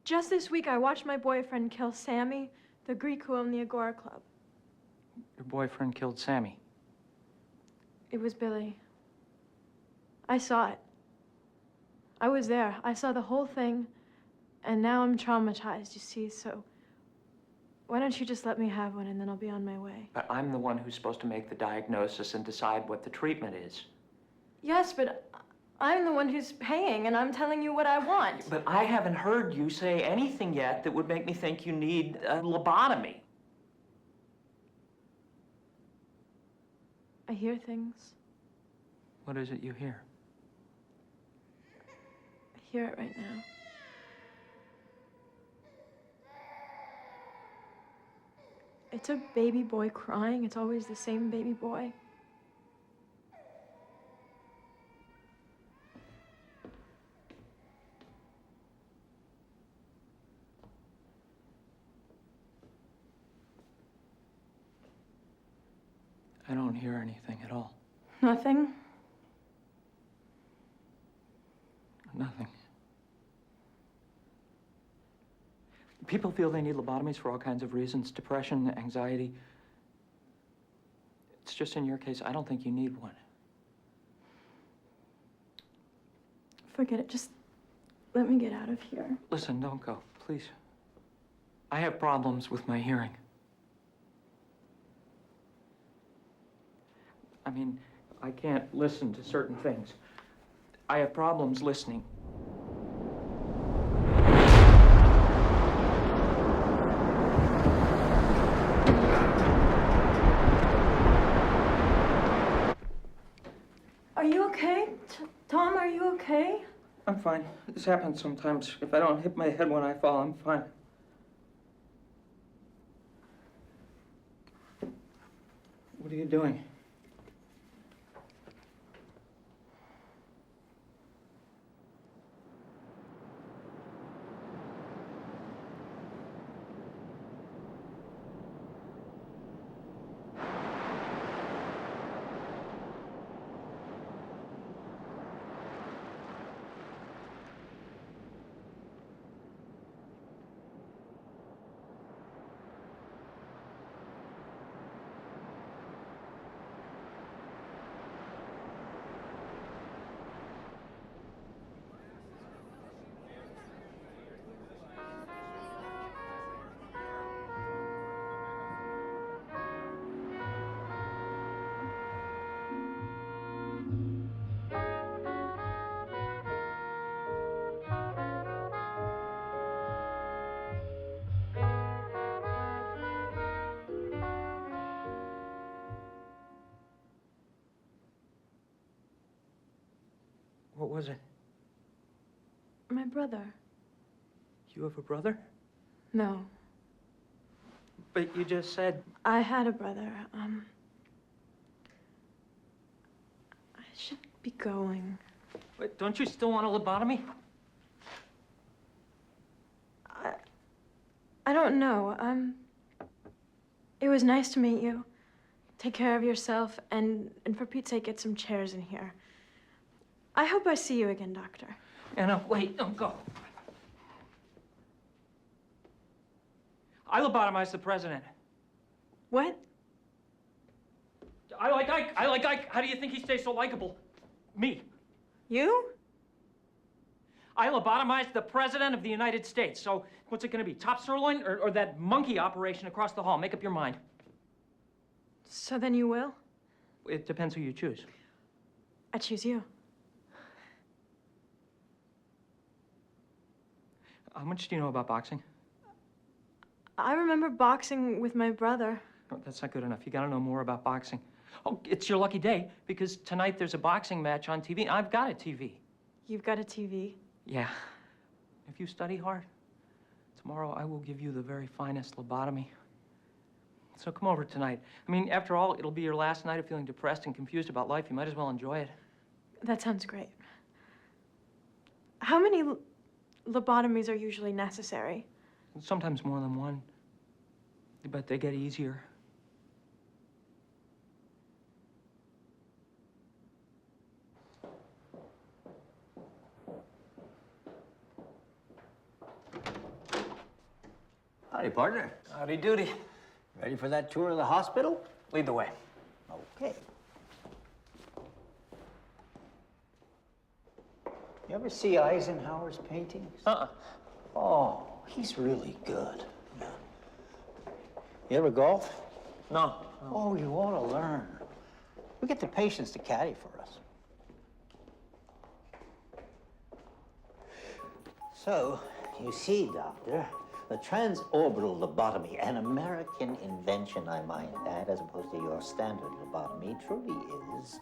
Just this week, I watched my boyfriend kill Sammy, the Greek who owned the Agora Club. Your boyfriend killed Sammy. It was Billy. I saw it. I was there. I saw the whole thing, and now I'm traumatized, you see, so why don't you just let me have one, and then I'll be on my way. But I'm the one who's supposed to make the diagnosis and decide what the treatment is. Yes, but I'm the one who's paying, and I'm telling you what I want. But I haven't heard you say anything yet that would make me think you need a lobotomy. I hear things. What is it you hear? I hear it right now. It's a baby boy crying. It's always the same baby boy. I don't hear anything at all. Nothing? Nothing. People feel they need lobotomies for all kinds of reasons. Depression, anxiety. It's just in your case, I don't think you need one. Forget it. Just let me get out of here. Listen, don't go, please. I have problems with my hearing. I mean, I can't listen to certain things. I have problems listening. Are you okay? Tom, are you okay? I'm fine. This happens sometimes. If I don't hit my head when I fall, I'm fine. What are you doing? What was it? My brother. You have a brother? No. But you just said... I had a brother. I should be going. Wait, don't you still want a lobotomy? I don't know. It was nice to meet you. Take care of yourself, and for Pete's sake, get some chairs in here. I hope I see you again, Doctor. Anna, wait, don't go. I lobotomized the president. What? I like Ike. How do you think he stays so likable? Me. You? I lobotomized the president of the United States. So what's it going to be, top sirloin or that monkey operation across the hall? Make up your mind. So then you will? It depends who you choose. I choose you. How much do you know about boxing? I remember boxing with my brother. Oh, that's not good enough. You gotta know more about boxing. Oh, it's your lucky day, because tonight there's a boxing match on TV. I've got a TV. You've got a TV? Yeah. If you study hard, tomorrow I will give you the very finest lobotomy. So come over tonight. I mean, after all, it'll be your last night of feeling depressed and confused about life. You might as well enjoy it. That sounds great. How many lobotomies are usually necessary? Sometimes more than one. But they get easier. Howdy, partner. Howdy doody. Ready for that tour of the hospital? Lead the way. Okay. You ever see Eisenhower's paintings? Oh, he's really good. You ever golf? No. Oh, you ought to learn. We get the patients to caddy for us. So, you see, Doctor, the transorbital lobotomy, an American invention, I might add, as opposed to your standard lobotomy, truly is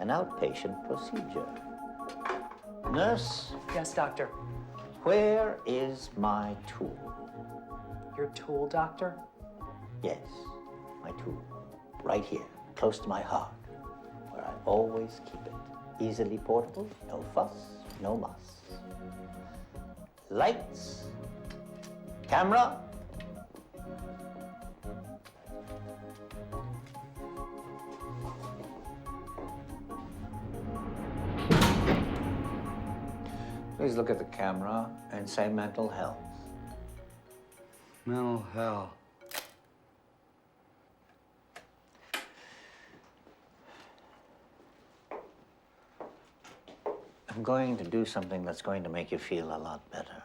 an outpatient procedure. Nurse? Yes, doctor. Where is my tool? Your tool, doctor? Yes, my tool. Right here, close to my heart, where I always keep it. Easily portable, no fuss, no muss. Lights. Camera. Please look at the camera and say mental health. Mental health. I'm going to do something that's going to make you feel a lot better.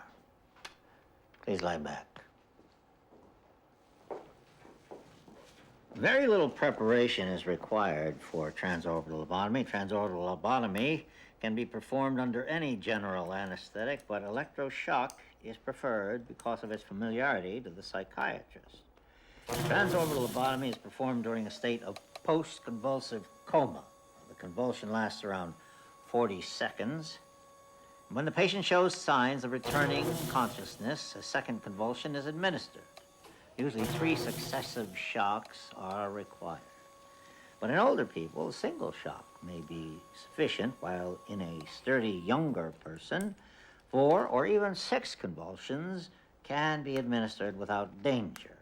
Please lie back. Very little preparation is required for transorbital lobotomy. Transorbital lobotomy can be performed under any general anesthetic, but electroshock is preferred because of its familiarity to the psychiatrist. Transorbital lobotomy is performed during a state of post-convulsive coma. The convulsion lasts around 40 seconds. When the patient shows signs of returning consciousness, a second convulsion is administered. Usually 3 successive shocks are required. But in older people, a single shock may be sufficient, while in a sturdy younger person, 4 or even 6 convulsions can be administered without danger.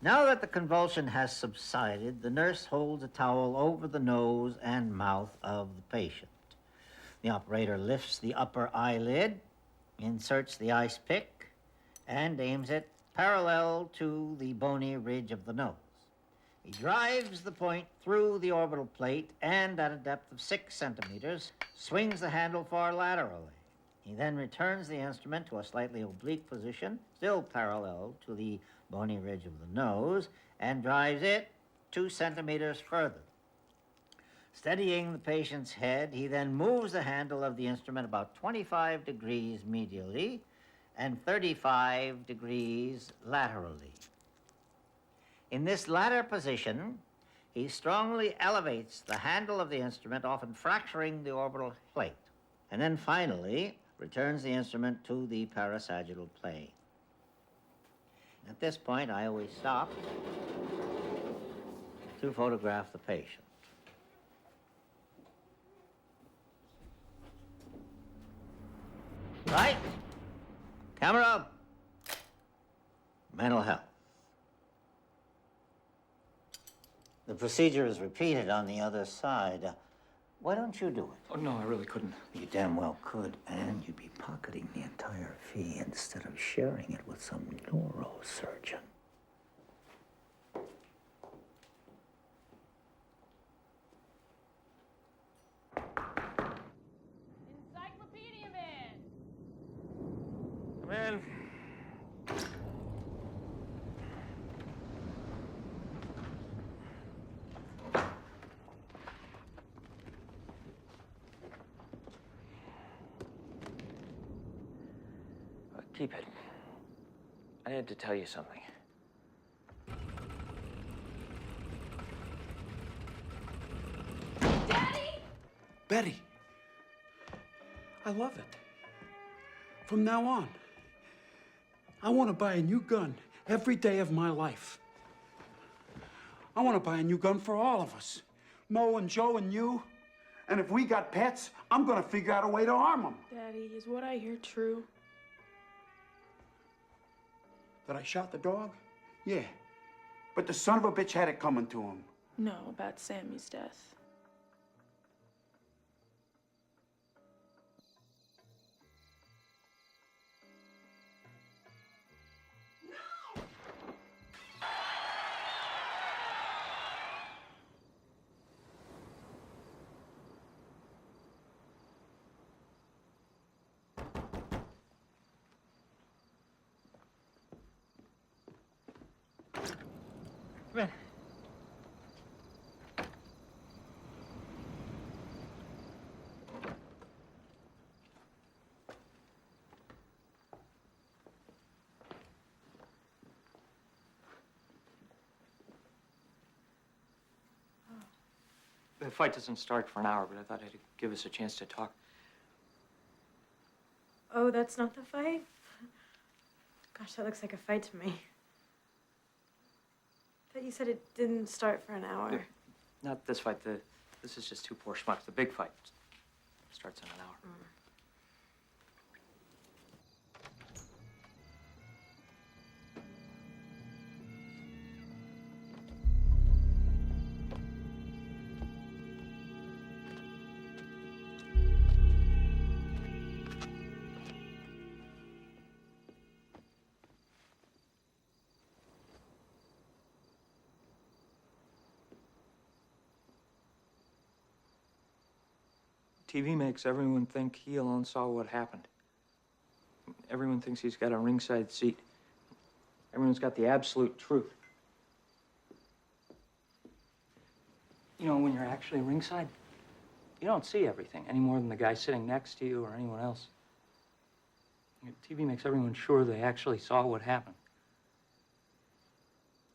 Now that the convulsion has subsided, the nurse holds a towel over the nose and mouth of the patient. The operator lifts the upper eyelid, inserts the ice pick, and aims it parallel to the bony ridge of the nose. He drives the point through the orbital plate and at a depth of 6 centimeters, swings the handle far laterally. He then returns the instrument to a slightly oblique position, still parallel to the bony ridge of the nose, and drives it 2 centimeters further. Steadying the patient's head, he then moves the handle of the instrument about 25 degrees medially and 35 degrees laterally. In this latter position, he strongly elevates the handle of the instrument, often fracturing the orbital plate, and then finally returns the instrument to the parasagittal plane. At this point, I always stop to photograph the patient. Right? Camera. Mental health. The procedure is repeated on the other side. Why don't you do it? Oh, no, I really couldn't. You damn well could, and you'd be pocketing the entire fee instead of sharing it with some neurosurgeon. Encyclopedia Man! Come in. Keep it. I need to tell you something. Daddy! Betty, I love it. From now on, I want to buy a new gun every day of my life. I want to buy a new gun for all of us. Mo and Joe and you. And if we got pets, I'm going to figure out a way to arm them. Daddy, is what I hear true? That I shot the dog? Yeah. But the son of a bitch had it coming to him. No, about Sammy's death. Come in. The fight doesn't start for an hour, but I thought it'd give us a chance to talk. Oh, that's not the fight? Gosh, that looks like a fight to me. I thought you said it didn't start for an hour. Not this fight. This is just 2 poor schmucks. The big fight starts in an hour. TV makes everyone think he alone saw what happened. Everyone thinks he's got a ringside seat. Everyone's got the absolute truth. You know, when you're actually ringside, you don't see everything any more than the guy sitting next to you or anyone else. TV makes everyone sure they actually saw what happened.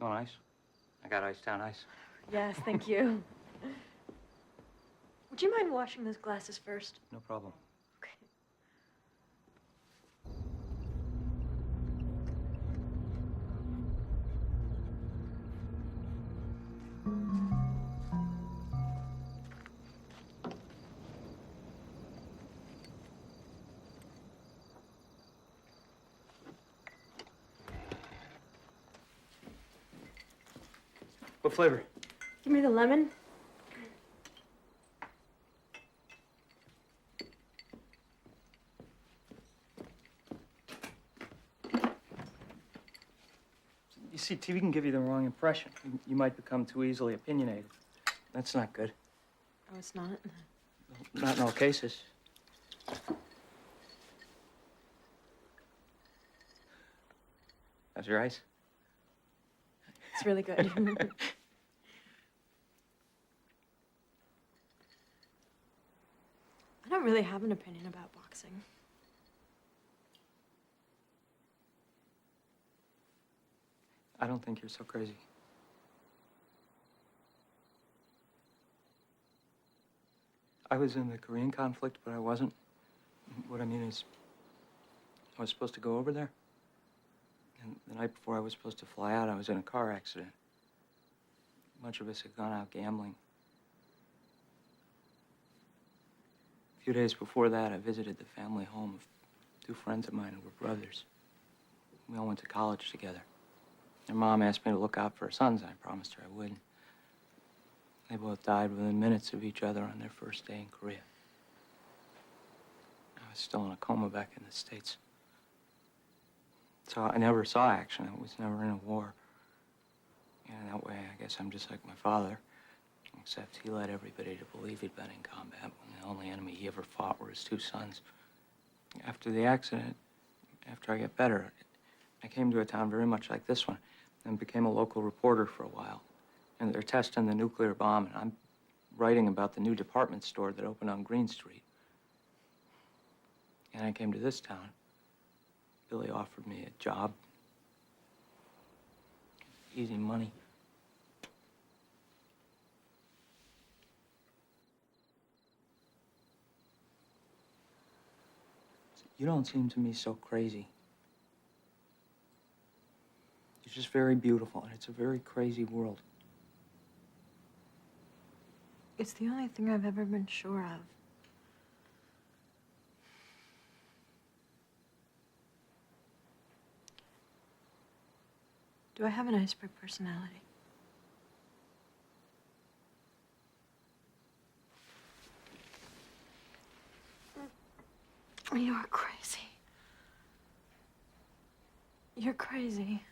You want ice? I got ice down ice. Yes, thank you. Would you mind washing those glasses first? No problem. What flavor? Give me the lemon. You see, TV can give you the wrong impression. You might become too easily opinionated. That's not good. Oh, it's not? Not in all cases. How's your ice? It's really good. I don't really have an opinion about boxing. I don't think you're so crazy. I was in the Korean conflict, but I wasn't. What I mean is, I was supposed to go over there. And the night before I was supposed to fly out, I was in a car accident. A bunch of us had gone out gambling. A few days before that, I visited the family home of two friends of mine who were brothers. We all went to college together. Their mom asked me to look out for her sons, and I promised her I would. They both died within minutes of each other on their first day in Korea. I was still in a coma back in the States. So I never saw action. I was never in a war. And that way, I guess I'm just like my father, except he led everybody to believe he'd been in combat when the only enemy he ever fought were his two sons. After the accident, after I got better, I came to a town very much like this one and became a local reporter for a while. And they're testing the nuclear bomb, and I'm writing about the new department store that opened on Green Street. And I came to this town. Billy offered me a job. Easy money. You don't seem to me so crazy. You're just very beautiful, and it's a very crazy world. It's the only thing I've ever been sure of. Do I have an iceberg personality? You're crazy. You're crazy.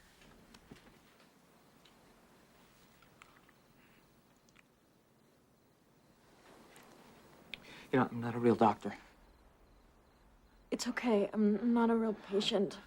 You know, I'm not a real doctor. It's okay. I'm not a real patient.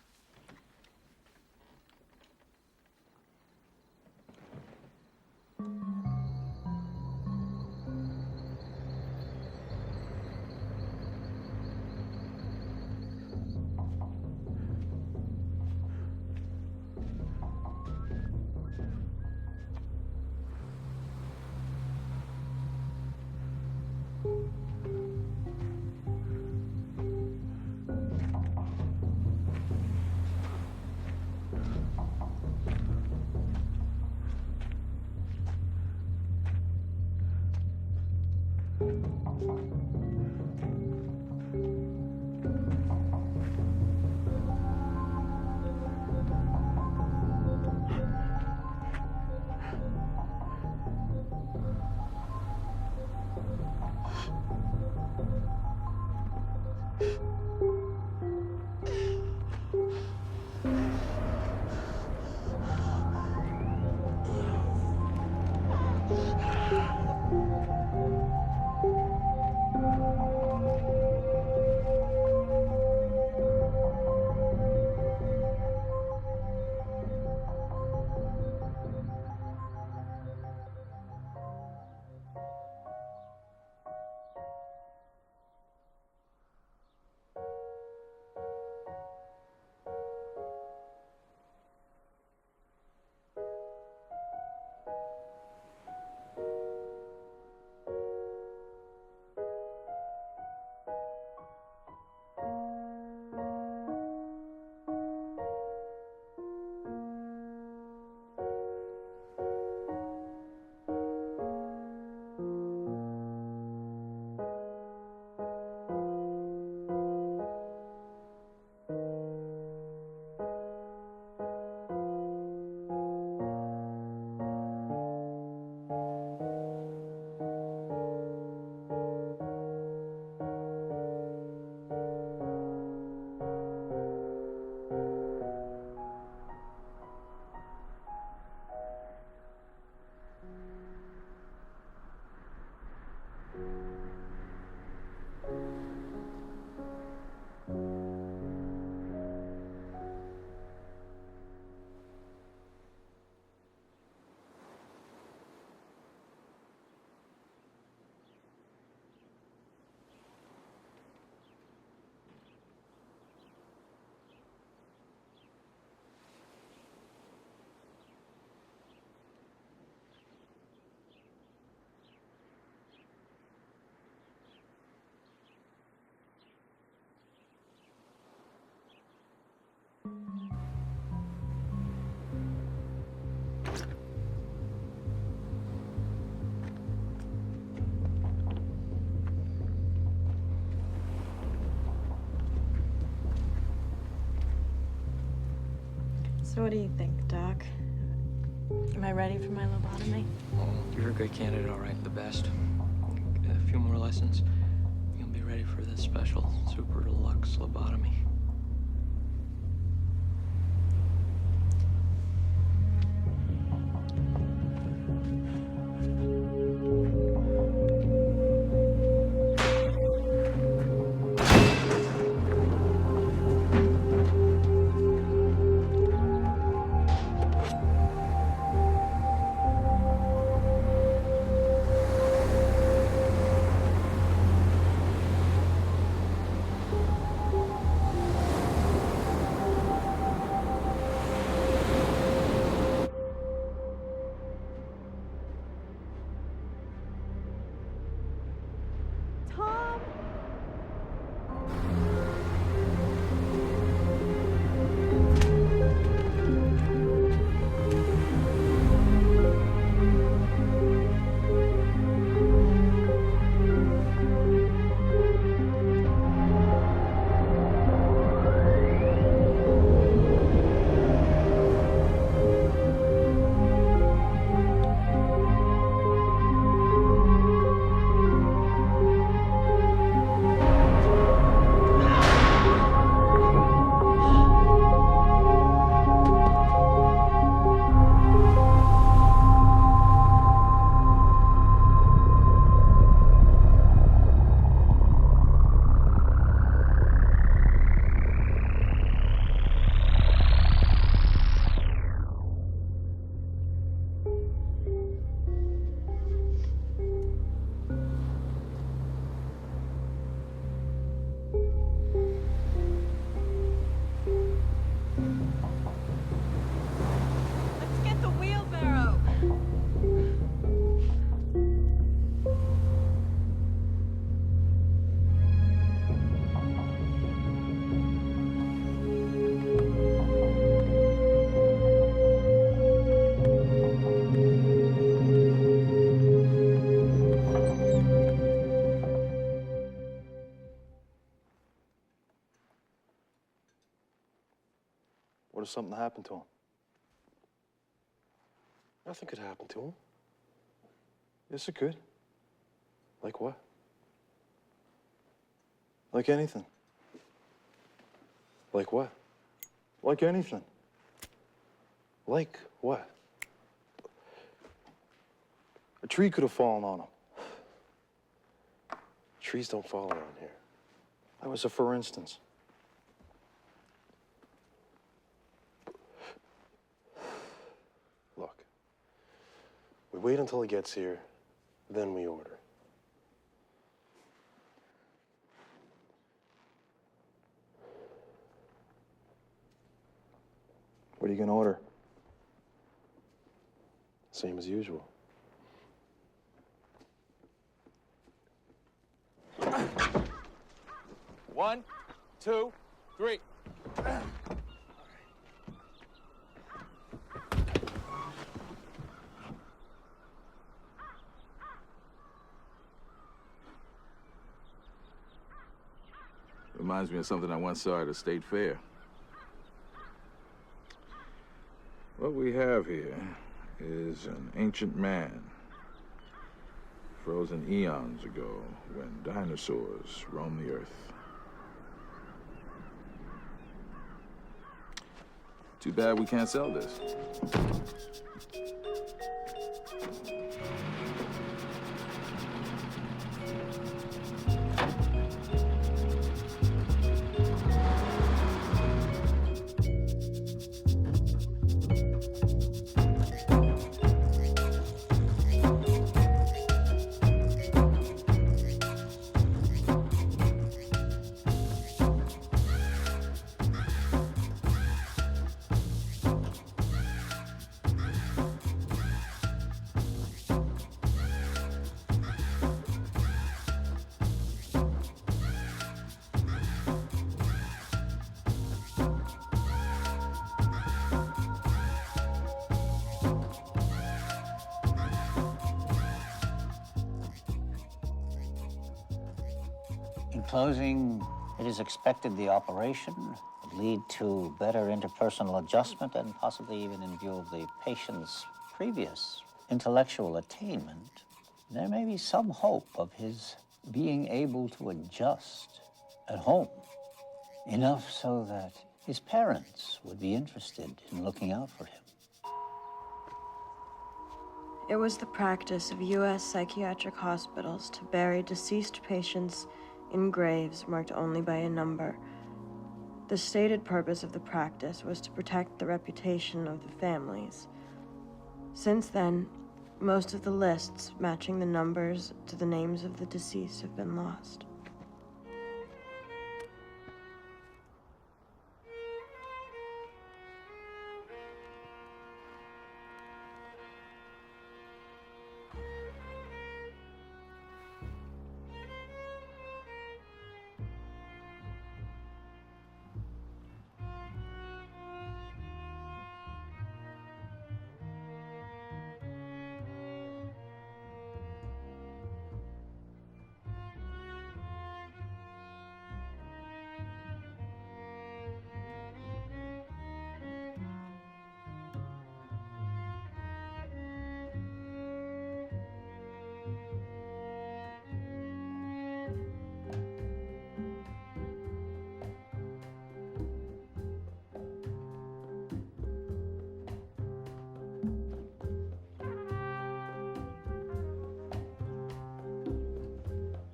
So what do you think, Doc? Am I ready for my lobotomy? You're a good candidate, all right, the best. A few more lessons, you'll be ready for this special super deluxe lobotomy. What if something happened to him? Nothing could happen to him. Yes, it could. Like what? Like anything. Like what? Like anything. Like what? A tree could have fallen on him. Trees don't fall around here. That was a for instance. Look, we wait until he gets here, then we order. What are you gonna order? Same as usual. One, two, three. Reminds me of something I once saw at a state fair. What we have here is an ancient man, frozen eons ago when dinosaurs roamed the earth. Too bad we can't sell this. In closing, it is expected the operation of lead to better interpersonal adjustment and possibly even in view of the patient's previous intellectual attainment, there may be some hope of his being able to adjust at home, enough so that his parents would be interested in looking out for him. It was the practice of U.S. psychiatric hospitals to bury deceased patients in graves marked only by a number. The stated purpose of the practice was to protect the reputation of the families. Since then, most of the lists matching the numbers to the names of the deceased have been lost.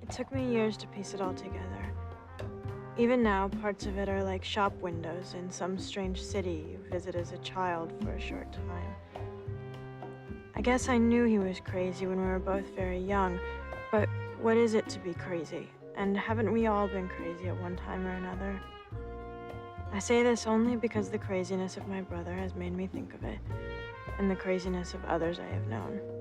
It took me years to piece it all together. Even now, parts of it are like shop windows in some strange city you visit as a child for a short time. I guess I knew he was crazy when we were both very young, but what is it to be crazy? And haven't we all been crazy at one time or another? I say this only because the craziness of my brother has made me think of it, and the craziness of others I have known.